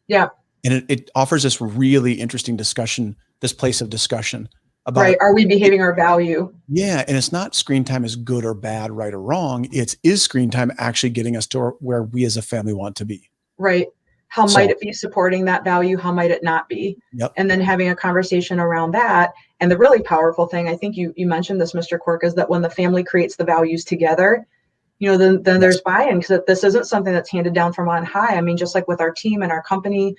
Yeah. And it offers this really interesting discussion, this place of discussion about, right. Are we behaving our value? Yeah. And it's not screen time is good or bad, right or wrong. Is screen time actually getting us to where we as a family want to be? Right. How might it be supporting that value? How might it not be? Yep. And then having a conversation around that. And the really powerful thing, I think you mentioned this, Mr. Quirk, is that when the family creates the values together, then there's buy-in, because this isn't something that's handed down from on high. I mean, just like with our team and our company,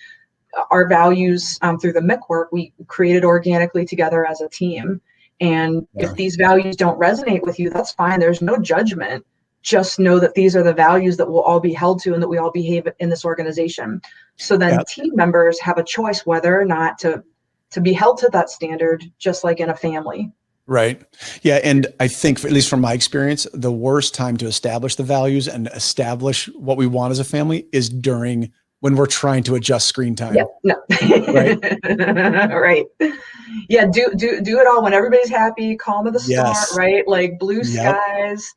our values through the MIC work, we created organically together as a team. And if these values don't resonate with you, that's fine. There's no judgment. Just know that these are the values that we'll all be held to and that we all behave in this organization. So then team members have a choice whether or not to be held to that standard, just like in a family. Right. Yeah. And I think, at least from my experience, the worst time to establish the values and establish what we want as a family is when we're trying to adjust screen time. Yep. No. Right. Right. Yeah. Do it all when everybody's happy, calm of the start, right? Like blue skies,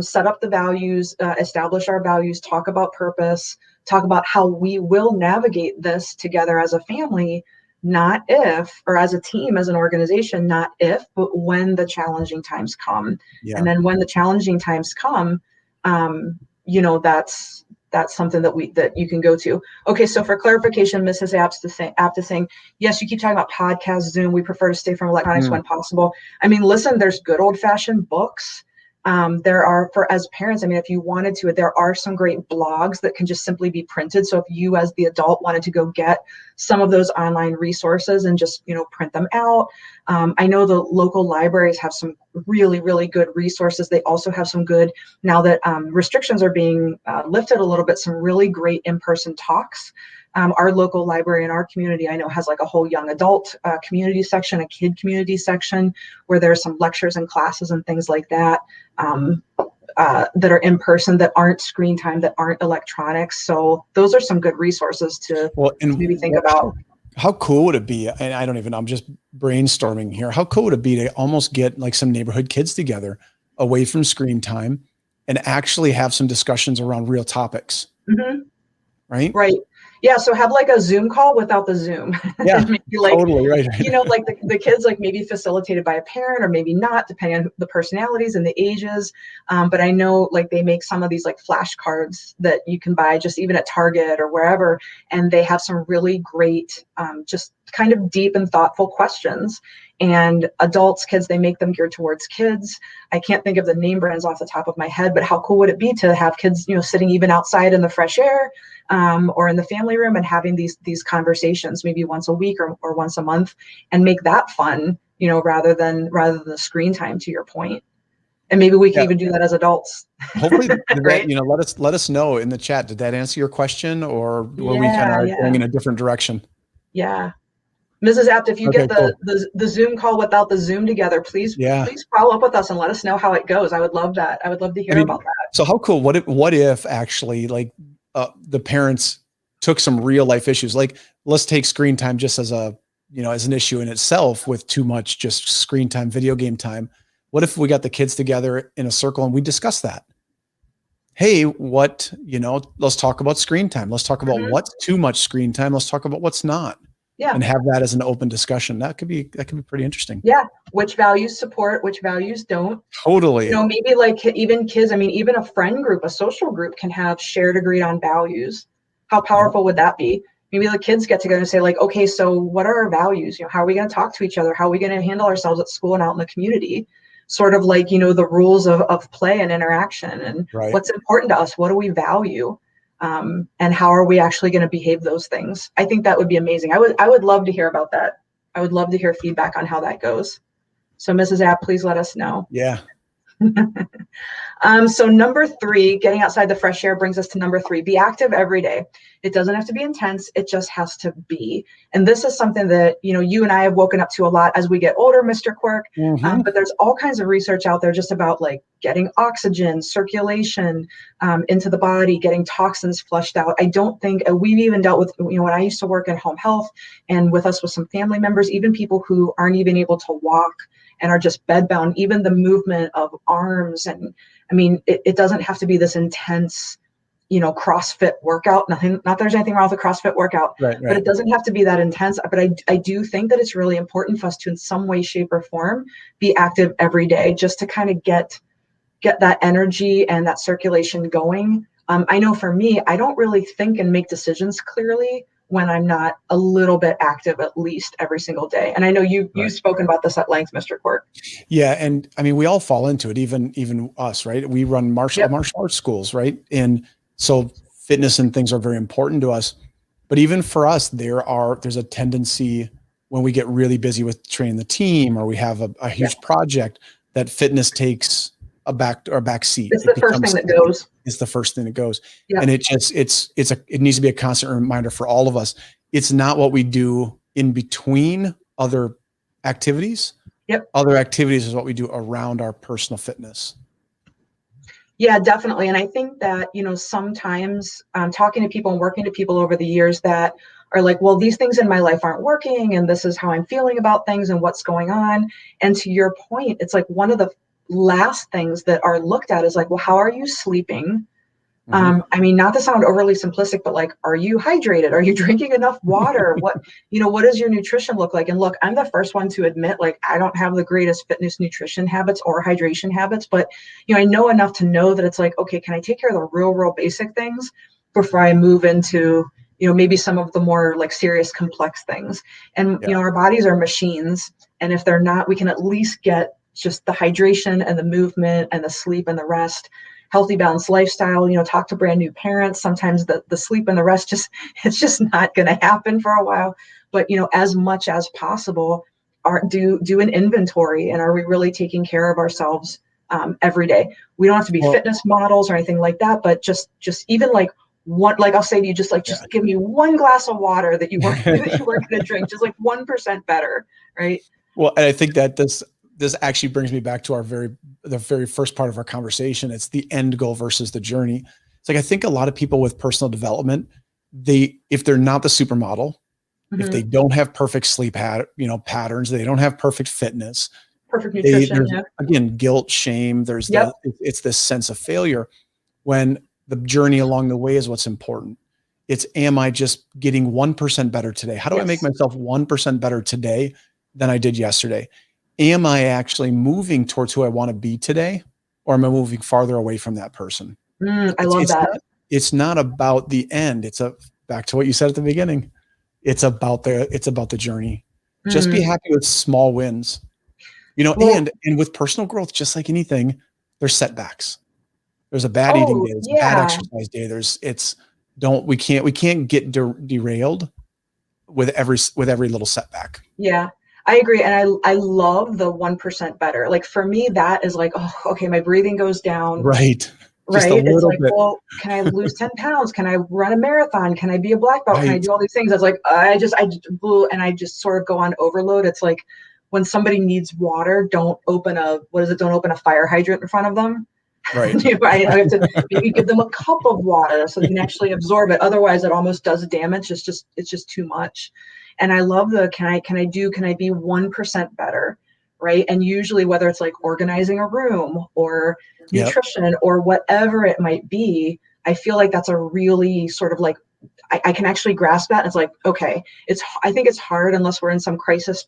set up the values, establish our values, talk about purpose, talk about how we will navigate this together as a family, not if, or as a team, as an organization, not if, but when the challenging times come. And then when the challenging times come, that's something that you can go to. Okay, so for clarification, Mrs. Apt is saying, yes, you keep talking about podcasts, Zoom. We prefer to stay from electronics when possible. I mean, listen, there's good old-fashioned books. There are, as parents, I mean, if you wanted to, there are some great blogs that can just simply be printed. So if you as the adult wanted to go get some of those online resources and just, print them out. I know the local libraries have some really, really good resources. They also have some good, now that restrictions are being lifted a little bit, some really great in-person talks. Our local library in our community, I know, has like a whole young adult community section, a kid community section, where there's some lectures and classes and things like that that are in person, that aren't screen time, that aren't electronics. So those are some good resources to maybe think about. How cool would it be? And I'm just brainstorming here. How cool would it be to almost get like some neighborhood kids together away from screen time and actually have some discussions around real topics? Right? Right. Yeah, so have like a Zoom call without the Zoom. Yeah, totally right. Like the kids, like maybe facilitated by a parent or maybe not, depending on the personalities and the ages. But I know like they make some of these like flashcards that you can buy just even at Target or wherever. And they have some really great, just kind of deep and thoughtful questions. And adults, kids, they make them geared towards kids. I can't think of the name brands off the top of my head, but how cool would it be to have kids, sitting even outside in the fresh air, or in the family room, and having these conversations maybe once a week or once a month, and make that fun, rather than the screen time, to your point. And maybe we can even do that as adults. Hopefully, right? Let us know in the chat. Did that answer your question, or were we kind of going in a different direction? Yeah. Mrs. Apt, if you get the Zoom call without the Zoom together, please follow up with us and let us know how it goes. I would love that. I would love to hear about that. So how cool, what if actually like the parents took some real life issues, like let's take screen time just as as an issue in itself, with too much just screen time, video game time. What if we got the kids together in a circle and we discuss that? Hey, let's talk about screen time. Let's talk about what's too much screen time. Let's talk about what's not. Yeah. And have that as an open discussion. That could be pretty interesting. Yeah. Which values support, which values don't. Totally. Maybe like even kids, even a friend group, a social group can have shared agreed on values. How powerful would that be? Maybe the kids get together and say like, okay, so what are our values? How are we going to talk to each other? How are we going to handle ourselves at school and out in the community? Sort of like, the rules of play and interaction, and what's important to us. What do we value? And how are we actually going to behave those things? I think that would be amazing. I would love to hear about that. I would love to hear feedback on how that goes. So Mrs. App, please let us know. Yeah. So number 3, getting outside the fresh air brings us to number 3, be active every day. It doesn't have to be intense. It just has to be. And this is something that, you and I have woken up to a lot as we get older, Mr. Quirk. But there's all kinds of research out there just about like getting oxygen, circulation into the body, getting toxins flushed out. I don't think we've even dealt with, when I used to work in home health and with some family members, even people who aren't even able to walk and are just bedbound, even the movement of arms. And I mean, it doesn't have to be this intense, CrossFit workout. Not that there's anything wrong with a CrossFit workout, right. But it doesn't have to be that intense. But I do think that it's really important for us to, in some way, shape, or form, be active every day, just to kind of get that energy and that circulation going. I know for me, I don't really think and make decisions clearly when I'm not a little bit active at least every single day. And I know you've spoken about this at length, Mr. Quirk. Yeah. And I mean, we all fall into it, even us, right? We run martial arts schools, right? And so fitness and things are very important to us. But even for us, there's a tendency when we get really busy with training the team, or we have a huge project, that fitness takes a back seat. It's the first thing that goes. It's the first thing that goes. Yep. And it needs to be a constant reminder for all of us. It's not what we do in between other activities. Yep. Other activities is what we do around our personal fitness. Yeah, definitely. And I think that, sometimes talking to people and working to people over the years that are like, well, these things in my life aren't working, and this is how I'm feeling about things and what's going on. And to your point, it's like one of the last things that are looked at is like, well, how are you sleeping? I mean, not to sound overly simplistic, but like, are you hydrated? Are you drinking enough water? What does your nutrition look like? And look, I'm the first one to admit, like, I don't have the greatest fitness nutrition habits or hydration habits, but, I know enough to know that it's like, okay, can I take care of the real basic things before I move into, maybe some of the more like serious, complex things. And, our bodies are machines. And if they're not, we can at least get just the hydration and the movement and the sleep and the rest. Healthy, balanced lifestyle, talk to brand new parents. Sometimes the sleep and the rest, it's just not going to happen for a while. But, as much as possible, do an inventory. And are we really taking care of ourselves every day? We don't have to be fitness models or anything like that, but just even like one, like I'll say to you, just give me one glass of water that you weren't going to drink, just like 1% better. Right. Well, and I think that this actually brings me back to the very first part of our conversation. It's the end goal versus the journey. It's like, I think a lot of people with personal development, if they're not the supermodel, if they don't have perfect sleep patterns, they don't have perfect fitness, perfect nutrition, again, guilt, shame, it's this sense of failure, when the journey along the way is what's important. It's, am I just getting 1% better today? How do I make myself 1% better today than I did yesterday? Am I actually moving towards who I want to be today, or am I moving farther away from that person? I love that. It's not about the end. It's back to what you said at the beginning. It's about the journey. Just be happy with small wins, and with personal growth, just like anything, there's setbacks. There's a bad eating day, there's a bad exercise day. We can't get derailed with every little setback. Yeah. I agree. And I love the 1% better. Like for me, that is like, oh, okay, my breathing goes down. Right. Right. It's like, well, can I lose 10 pounds? Can I run a marathon? Can I be a black belt? Can I do all these things? I was like, I just sort of go on overload. It's like when somebody needs water, don't open a fire hydrant in front of them. Right. I have to maybe give them a cup of water so they can actually absorb it. Otherwise it almost does damage. It's just too much. And I love can I be 1% better, right? And usually whether it's like organizing a room or nutrition or whatever it might be, I feel like that's a really sort of like, I can actually grasp that. It's like, okay, I think it's hard unless we're in some crisis,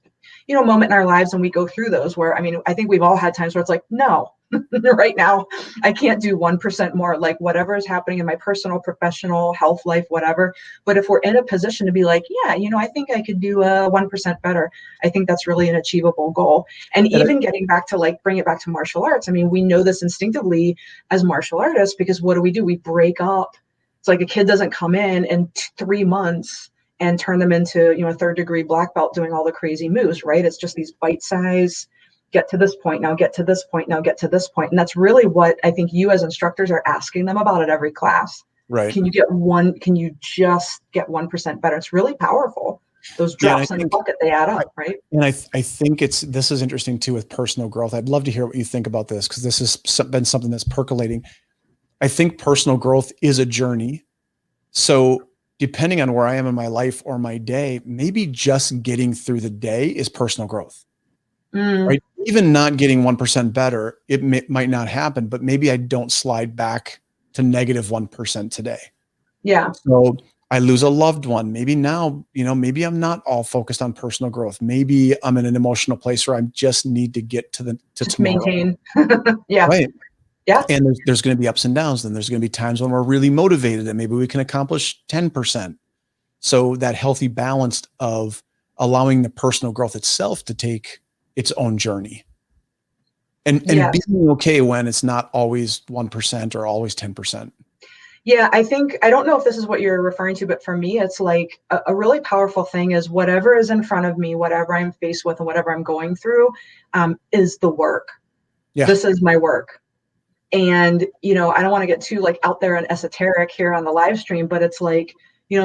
moment in our lives, and we go through those where, I think we've all had times where it's like, no, right now, I can't do 1% more, like whatever is happening in my personal, professional, health, life, whatever. But if we're in a position to be like, yeah, I think I could do 1% better, I think that's really an achievable goal. And even getting back to like, bring it back to martial arts. We know this instinctively as martial artists, because what do? We break up. It's like a kid doesn't come in 3 months and turn them into, a 3rd degree black belt doing all the crazy moves, right? It's just these bite-sized, get to this point, now get to this point, now get to this point. And that's really what I think you as instructors are asking them about at every class. Right. Can you just get 1% better? It's really powerful. Those drops in the bucket, they add up, right? And I think this is interesting too with personal growth. I'd love to hear what you think about this, because this has been something that's percolating. I think personal growth is a journey. So depending on where I am in my life or my day, maybe just getting through the day is personal growth. Right? Even not getting 1% better, it might not happen, but maybe I don't slide back to -1% today. Yeah. So I lose a loved one. Maybe now, maybe I'm not all focused on personal growth. Maybe I'm in an emotional place where I just need to get to tomorrow. Maintain. Yeah. Right. Yeah. And there's going to be ups and downs. Then there's going to be times when we're really motivated and maybe we can accomplish 10%. So that healthy balance of allowing the personal growth itself to take its own journey, and Yes. being okay when it's not always 1% or always 10%. Yeah, I don't know if this is what you're referring to, but for me, it's like a really powerful thing is whatever is in front of me, whatever I'm faced with and whatever I'm going through, is the work. Yeah. This is my work. And, I don't want to get too out there and esoteric here on the live stream, but it's like,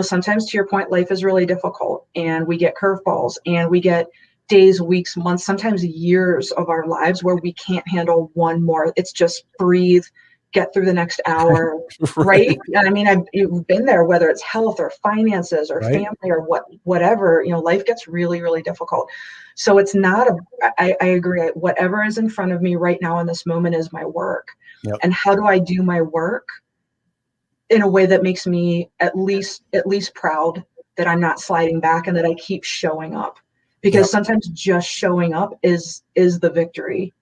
sometimes to your point, life is really difficult and we get curveballs and we get days, weeks, months, sometimes years of our lives where we can't handle one more. It's just breathe, get through the next hour, right? I mean, I've been there, whether it's health or finances or family or whatever, life gets really, really difficult. So it's not I agree. Whatever is in front of me right now in this moment is my work. Yep. And how do I do my work in a way that makes me at least proud that I'm not sliding back and that I keep showing up? Because sometimes just showing up is the victory.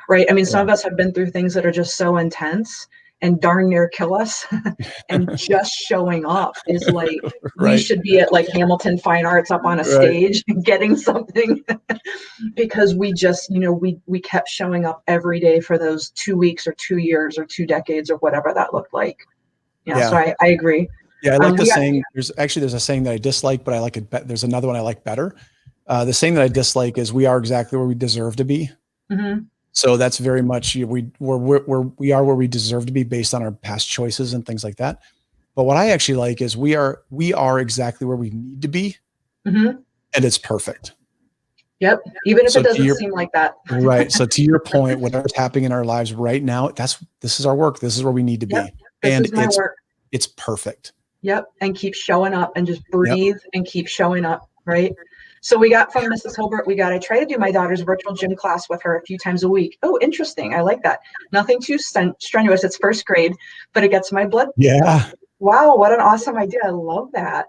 Right. I mean, some of us have been through things that are just so intense and darn near kill us. And just showing up is like, we should be at Hamilton Fine Arts up on a stage getting something because we just, we kept showing up every day for those 2 weeks or 2 years or 2 decades or whatever that looked like. Yeah. So I agree. Yeah. I like the saying. There's a saying that I dislike, but I like it. There's another one I like better. The saying that I dislike is we are exactly where we deserve to be. Mm-hmm. So that's very much we are where we deserve to be based on our past choices and things like that. But what I actually like is we are exactly where we need to be, and it's perfect. Yep. Even if it doesn't seem like that. Right. So to your point, whatever's happening in our lives right now, this is our work. This is where we need to be, and it's perfect. Yep. And keep showing up and just breathe and keep showing up. Right. So we got from Mrs. Hilbert, I try to do my daughter's virtual gym class with her a few times a week. Oh, interesting. I like that. Nothing too strenuous. It's first grade, but it gets my blood. Yeah. Wow. What an awesome idea. I love that.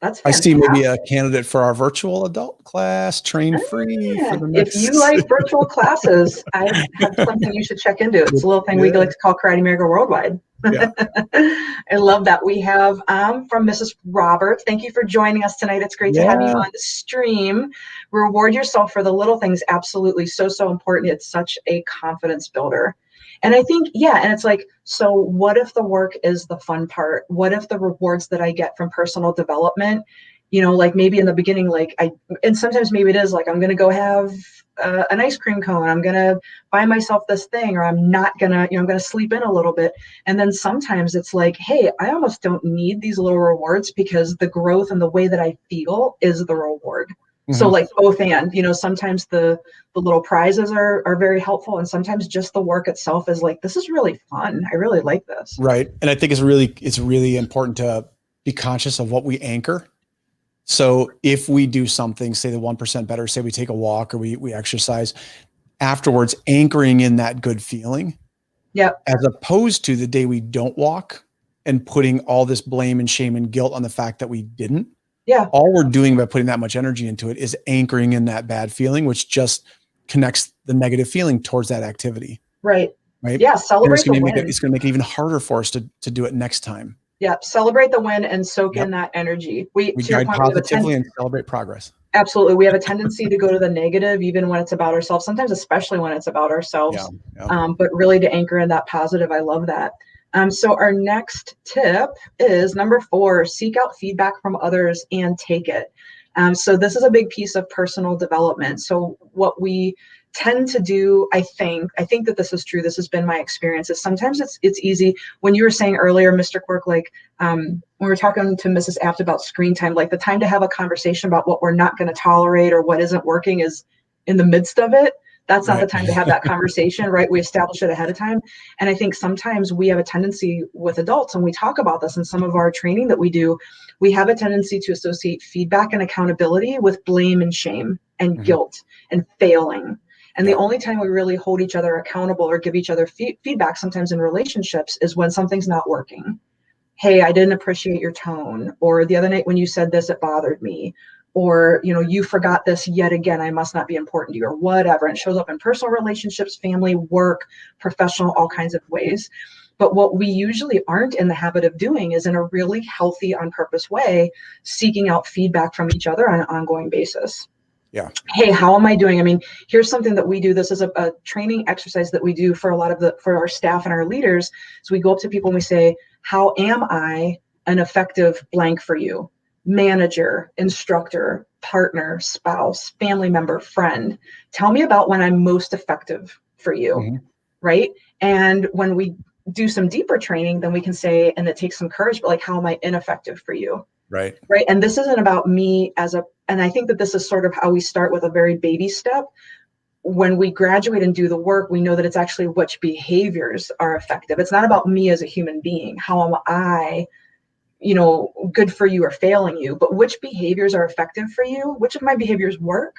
That's fantastic. I see maybe a candidate for our virtual adult class, train free. For the next... If you like virtual classes, I have something you should check into. It's a little thing we like to call Karate Miracle Worldwide. Yeah. I love that. We have from Mrs. Roberts. Thank you for joining us tonight. It's great to have you on the stream. Reward yourself for the little things. Absolutely. So important. It's such a confidence builder. And I think, and it's like, so what if the work is the fun part? What if the rewards that I get from personal development, maybe in the beginning, and sometimes maybe it is I'm going to go have an ice cream cone. I'm going to buy myself this thing, or I'm not going to, I'm going to sleep in a little bit. And then sometimes it's like, hey, I almost don't need these little rewards because the growth and the way that I feel is the reward. So both and, sometimes the little prizes are very helpful. And sometimes just the work itself is this is really fun. I really like this. Right. And I think it's really important to be conscious of what we anchor. So if we do something, say the 1% better, say we take a walk or we exercise afterwards, anchoring in that good feeling. Yep. As opposed to the day we don't walk and putting all this blame and shame and guilt on the fact that we didn't. Yeah. All we're doing by putting that much energy into it is anchoring in that bad feeling, which just connects the negative feeling towards that activity. Right. Right. Yeah. Celebrate the win. It's going to make it even harder for us to do it next time. Yeah. Celebrate the win and soak in that energy. We guide positively and celebrate progress. Absolutely. We have a tendency to go to the negative, even when it's about ourselves, sometimes, especially when it's about ourselves, but really to anchor in that positive. I love that. So our next tip is number 4, seek out feedback from others and take it. So this is a big piece of personal development. So what we tend to do, I think that this is true, this has been my experience, is sometimes it's easy, when you were saying earlier, Mr. Quirk, like when we were talking to Mrs. Apt about screen time, like the time to have a conversation about what we're not going to tolerate or what isn't working is in the midst of it. That's not the time to have that conversation, right? We establish it ahead of time. And I think sometimes we have a tendency with adults, and we talk about this in some of our training that we do, we have a tendency to associate feedback and accountability with blame and shame and guilt and failing. And the only time we really hold each other accountable or give each other feedback sometimes in relationships is when something's not working. Hey, I didn't appreciate your tone, or the other night when you said this, it bothered me. Or, you know, you forgot this yet again, I must not be important to you, or whatever. And it shows up in personal relationships, family, work, professional, all kinds of ways. But what we usually aren't in the habit of doing is, in a really healthy, on purpose way, seeking out feedback from each other on an ongoing basis. Yeah. Hey, how am I doing? I mean, here's something that we do. This is a training exercise that we do for for our staff and our leaders. So we go up to people and we say, how am I an effective blank for you? Manager, instructor, partner, spouse, family member, friend. Tell me about when I'm most effective for you, right? And when we do some deeper training, then we can say, and it takes some courage, but like, how am I ineffective for you? Right. Right. And this isn't about me and I think that this is sort of how we start, with a very baby step. When we graduate and do the work, we know that it's actually which behaviors are effective. It's not about me as a human being. How am I, you know, good for you or failing you, but which behaviors are effective for you? Which of my behaviors work?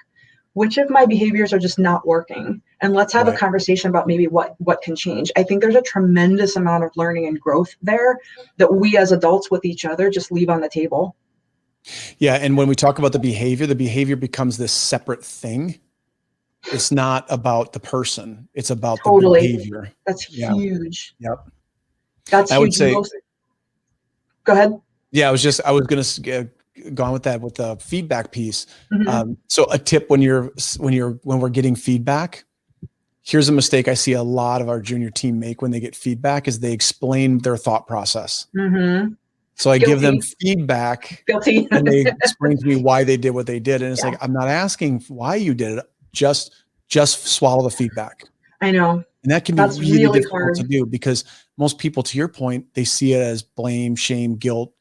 Which of my behaviors are just not working? And let's have a conversation about maybe what can change. I think there's a tremendous amount of learning and growth there that we as adults with each other just leave on the table. Yeah. And when we talk about the behavior becomes this separate thing. It's not about the person. It's about the behavior. That's huge. Yep. That's huge. I would say, go ahead. Yeah, I was going to go on with that, with the feedback piece. So a tip when we're getting feedback, here's a mistake I see a lot of our junior team make when they get feedback, is they explain their thought process. So I give them feedback and they explain to me why they did what they did. And it's like, I'm not asking why you did it. Just swallow the feedback. I know. And that can be really difficult to do, because most people, to your point, they see it as blame, shame, guilt,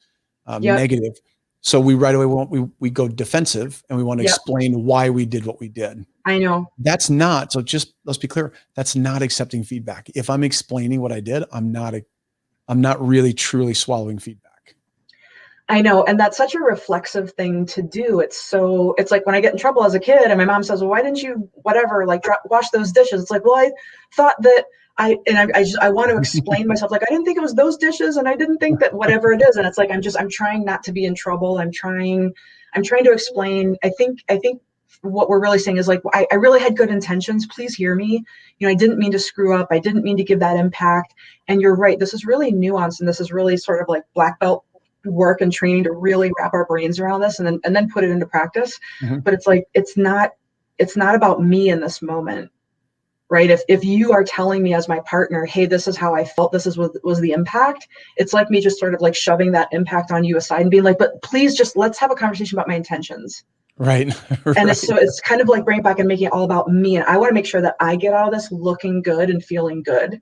negative. So we right away we go defensive, and we want to explain why we did what we did. I know. That's not, so just let's be clear, that's not accepting feedback. If I'm explaining what I did, I'm not really truly swallowing feedback. I know. And that's such a reflexive thing to do. It's like when I get in trouble as a kid and my mom says, well, why didn't you, whatever, like wash those dishes? It's like, well, I thought that I want to explain myself. Like, I didn't think it was those dishes, and I didn't think that whatever it is. And it's like, I'm trying not to be in trouble. I'm trying to explain. I think what we're really saying is like, I really had good intentions. Please hear me. You know, I didn't mean to screw up. I didn't mean to give that impact. And you're right. This is really nuanced. And this is really sort of like black belt work and training to really wrap our brains around this and then put it into practice. But it's like, it's not about me in this moment, right? If you are telling me as my partner, hey, this is how I felt, this is what was the impact, it's like me just sort of like shoving that impact on you aside and being like, but please just let's have a conversation about my intentions. Right. And it's kind of like bringing it back and making it all about me. And I want to make sure that I get out of this looking good and feeling good.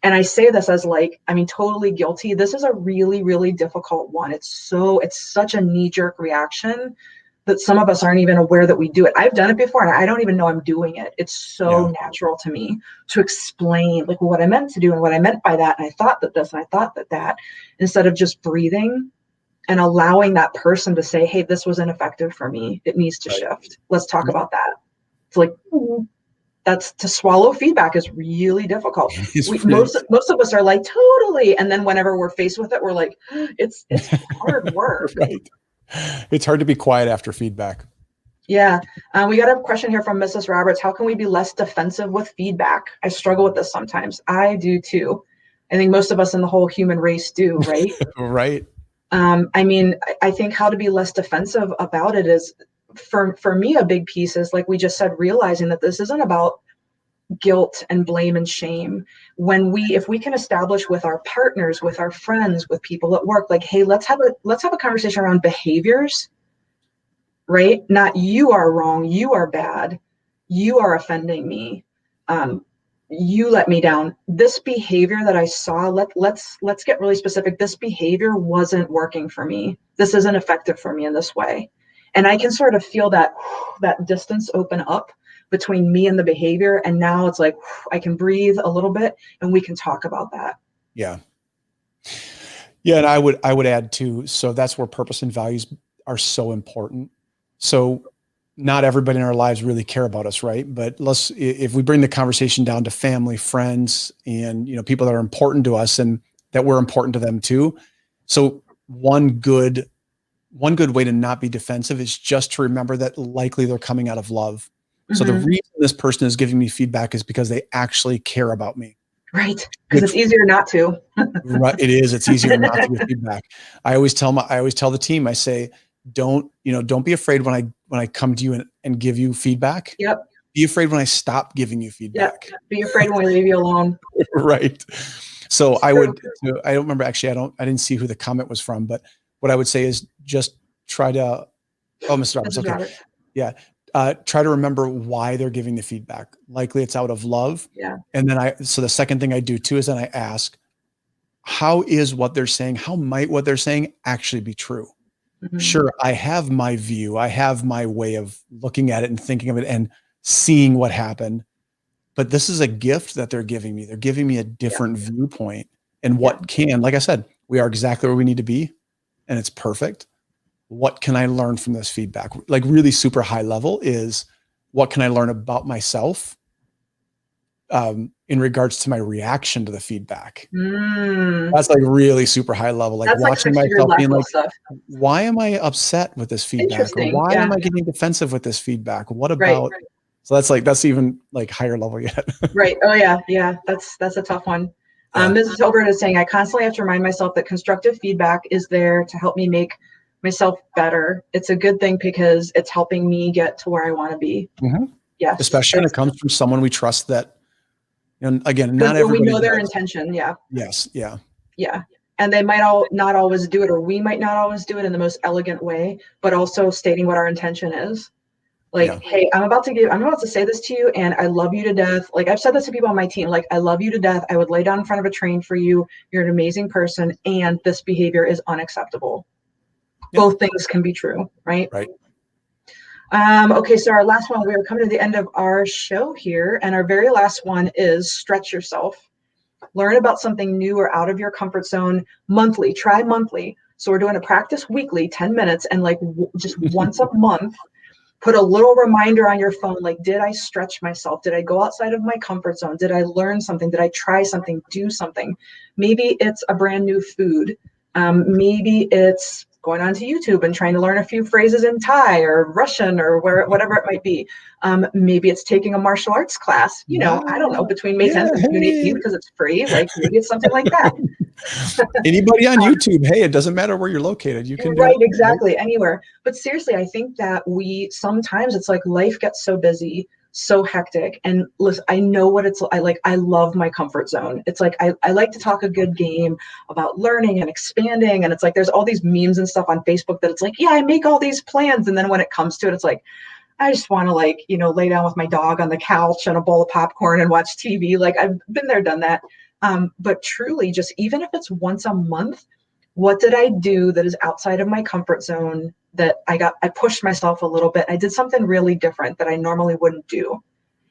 And I say this as like, totally guilty. This is a really, really difficult one. It's such a knee-jerk reaction that some of us aren't even aware that we do it. I've done it before and I don't even know I'm doing it. It's so natural to me to explain like what I meant to do and what I meant by that. And I thought that this and I thought that, instead of just breathing and allowing that person to say, hey, this was ineffective for me. It needs to shift. Let's talk about that. It's like, that's to swallow feedback is really difficult. Most of us are like, totally. And then whenever we're faced with it, we're like, it's hard work. Right. It's hard to be quiet after feedback. Yeah. We got a question here from Mrs. Roberts. How can we be less defensive with feedback? I struggle with this sometimes. I do too. I think most of us in the whole human race do, right? Right. I think how to be less defensive about it is, for me, a big piece is, like we just said, realizing that this isn't about guilt and blame and shame. If we can establish with our partners, with our friends, with people at work, like, hey, let's have a conversation around behaviors right? Not you are wrong, you are bad, you are offending me, you let me down. This behavior that I saw, let's get really specific. This behavior wasn't working for me. This isn't effective for me in this way. And I can sort of feel that distance open up between me and the behavior. And now it's like, I can breathe a little bit and we can talk about that. Yeah. Yeah. And I would add too, so that's where purpose and values are so important. So not everybody in our lives really care about us, right? But if we bring the conversation down to family, friends, and, you know, people that are important to us and that we're important to them too. So one good way to not be defensive is just to remember that likely they're coming out of love. Mm-hmm. So the reason this person is giving me feedback is because they actually care about me. Right. Because it's easier not to. Right. It is. It's easier not to give feedback. I always tell the team, I say, don't be afraid when I come to you and give you feedback. Yep. Be afraid when I stop giving you feedback. Yep. Be afraid when we leave you alone. Right. So I don't remember, actually, I didn't see who the comment was from, but what I would say is just try to, Mr. Roberts. Okay. Robert. Yeah. Try to remember why they're giving the feedback. Likely it's out of love. Yeah. And then so the second thing I do too is then I ask, how is what they're saying? How might what they're saying actually be true? Mm-hmm. Sure, I have my view. I have my way of looking at it and thinking of it and seeing what happened. But this is a gift that they're giving me. They're giving me a different viewpoint. And like I said, we are exactly where we need to be. And it's perfect. What can I learn from this feedback? Like really super high level is what can I learn about myself in regards to my reaction to the feedback? That's like really super high level. Like watching myself being like, why am I upset with this feedback? Or why am I getting defensive with this feedback? What about, so that's even like higher level yet. Right. Oh yeah. Yeah. That's a tough one. Mrs. Hilbert is saying, I constantly have to remind myself that constructive feedback is there to help me make myself better. It's a good thing because it's helping me get to where I want to be. Mm-hmm. Yes. Especially when it comes from someone we trust that, and again, not everybody. We know their intention. Yeah. Yes. Yeah. Yeah. And they might not always do it, or we might not always do it in the most elegant way, but also stating what our intention is. Like, hey, I'm about to say this to you and I love you to death. Like I've said this to people on my team, like, I love you to death. I would lay down in front of a train for you. You're an amazing person. And this behavior is unacceptable. Yep. Both things can be true. Right. Right. Okay, so our last one, we are coming to the end of our show here. And our very last one is stretch yourself. Learn about something new or out of your comfort zone monthly. Try monthly. So we're doing a practice weekly, 10 minutes, and like just once a month, put a little reminder on your phone. Like, did I stretch myself? Did I go outside of my comfort zone? Did I learn something? Did I try something, do something? Maybe it's a brand new food. Maybe it's going onto YouTube and trying to learn a few phrases in Thai or Russian or whatever it might be. Maybe it's taking a martial arts class, I don't know, between May 10th and June 18th because it's free. Like maybe it's something like that. Anybody on YouTube, hey, it doesn't matter where you're located. You can right, exactly, anywhere. But seriously, I think that sometimes it's like life gets so busy, so hectic. And listen, I know what it's like. I love my comfort zone. It's like I like to talk a good game about learning and expanding. And it's like there's all these memes and stuff on Facebook that it's like, yeah, I make all these plans. And then when it comes to it, it's like, I just want to lay down with my dog on the couch and a bowl of popcorn and watch TV. Like I've been there, done that. But truly, just even if it's once a month, what did I do that is outside of my comfort zone that I pushed myself a little bit. I did something really different that I normally wouldn't do.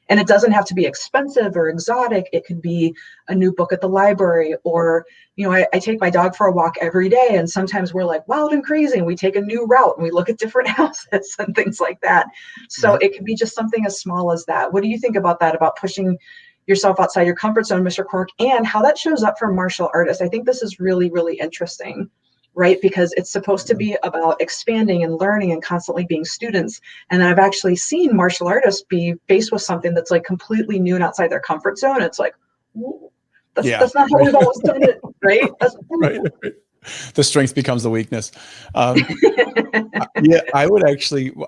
And it doesn't have to be expensive or exotic. It could be a new book at the library, or, I take my dog for a walk every day. And sometimes we're like wild and crazy and we take a new route and we look at different houses and things like that. So It could be just something as small as that. What do you think about that, about pushing yourself outside your comfort zone, Mr. Cork, and how that shows up for martial artists? I think this is really, really interesting, right? Because it's supposed to be about expanding and learning and constantly being students. And then I've actually seen martial artists be faced with something that's like completely new and outside their comfort zone. It's like, that's not how we've always done it, right? Right. The strength becomes the weakness. I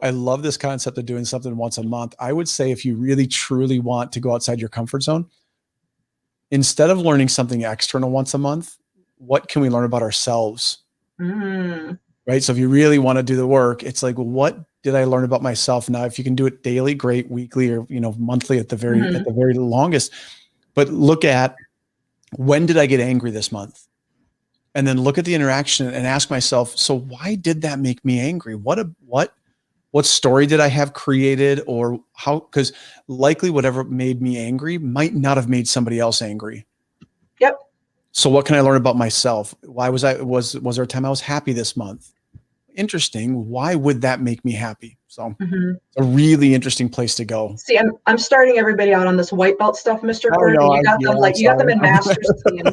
love this concept of doing something once a month. I would say if you really truly want to go outside your comfort zone, instead of learning something external once a month, what can we learn about ourselves? Right. So if you really want to do the work, it's like, well, what did I learn about myself? Now, if you can do it daily, great, weekly, or, monthly at the very longest, but look at, when did I get angry this month? And then look at the interaction and ask myself, so why did that make me angry? What story did I have created, or how? Because likely whatever made me angry might not have made somebody else angry. Yep. So what can I learn about myself? Why was there a time I was happy this month? Interesting. Why would that make me happy? So a really interesting place to go. See, I'm starting everybody out on this white belt stuff, Mr. Quirk. No, you got them in master's team.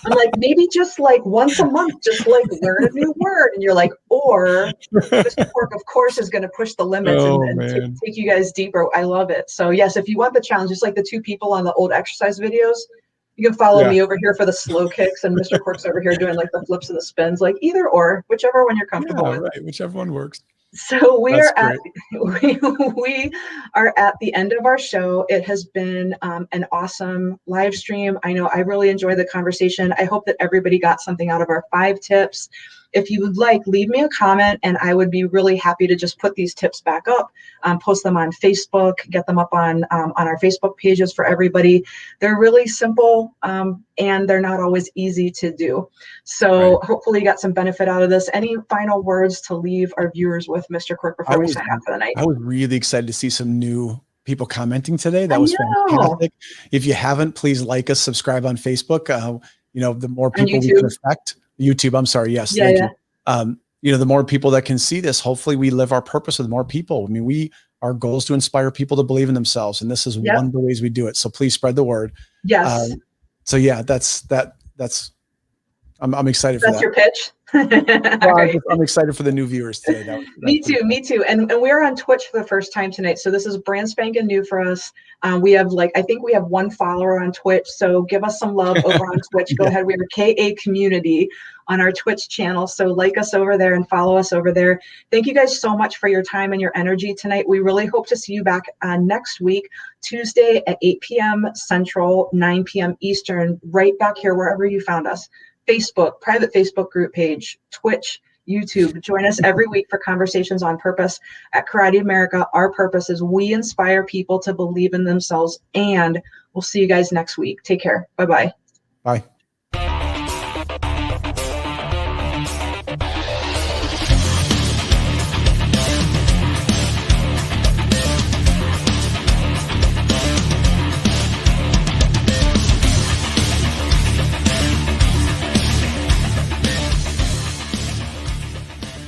I'm like, maybe just like once a month, just like learn a new word. And you're like, or Mr. Quirk, of course, is going to push the limits and take you guys deeper. I love it. So yes, if you want the challenge, just like the two people on the old exercise videos, you can follow me over here for the slow kicks, and Mr. Quirk's over here doing like the flips and the spins, like either or, whichever one you're comfortable with. Right, whichever one works. So we are at the end of our show. It has been an awesome live stream. I know I really enjoyed the conversation. I hope that everybody got something out of our 5 tips. If you would like, leave me a comment, and I would be really happy to just put these tips back up, post them on Facebook, get them up on our Facebook pages for everybody. They're really simple, and they're not always easy to do. So hopefully you got some benefit out of this. Any final words to leave our viewers with, Mr. Quirk, before we sign off for the night? I was really excited to see some new people commenting today. That was fantastic. If you haven't, please like us, subscribe on Facebook. The more people we can affect. YouTube, I'm sorry. Yes. Thank you. The more people that can see this, hopefully we live our purpose with more people. I mean, our goal is to inspire people to believe in themselves. And this is one of the ways we do it. So please spread the word. Yes. I'm excited for that. That's your pitch. I'm excited for the new viewers today. Me too. And we're on Twitch for the first time tonight. So this is brand spanking new for us. We have I think we have 1 follower on Twitch. So give us some love over on Twitch. Go ahead. We are KA Community on our Twitch channel. So like us over there and follow us over there. Thank you guys so much for your time and your energy tonight. We really hope to see you back next week, Tuesday at 8 p.m. Central, 9 p.m. Eastern, right back here, wherever you found us. Facebook, private Facebook group page, Twitch, YouTube. Join us every week for conversations on purpose. At Karate America, our purpose is we inspire people to believe in themselves, and we'll see you guys next week. Take care. Bye-bye. Bye.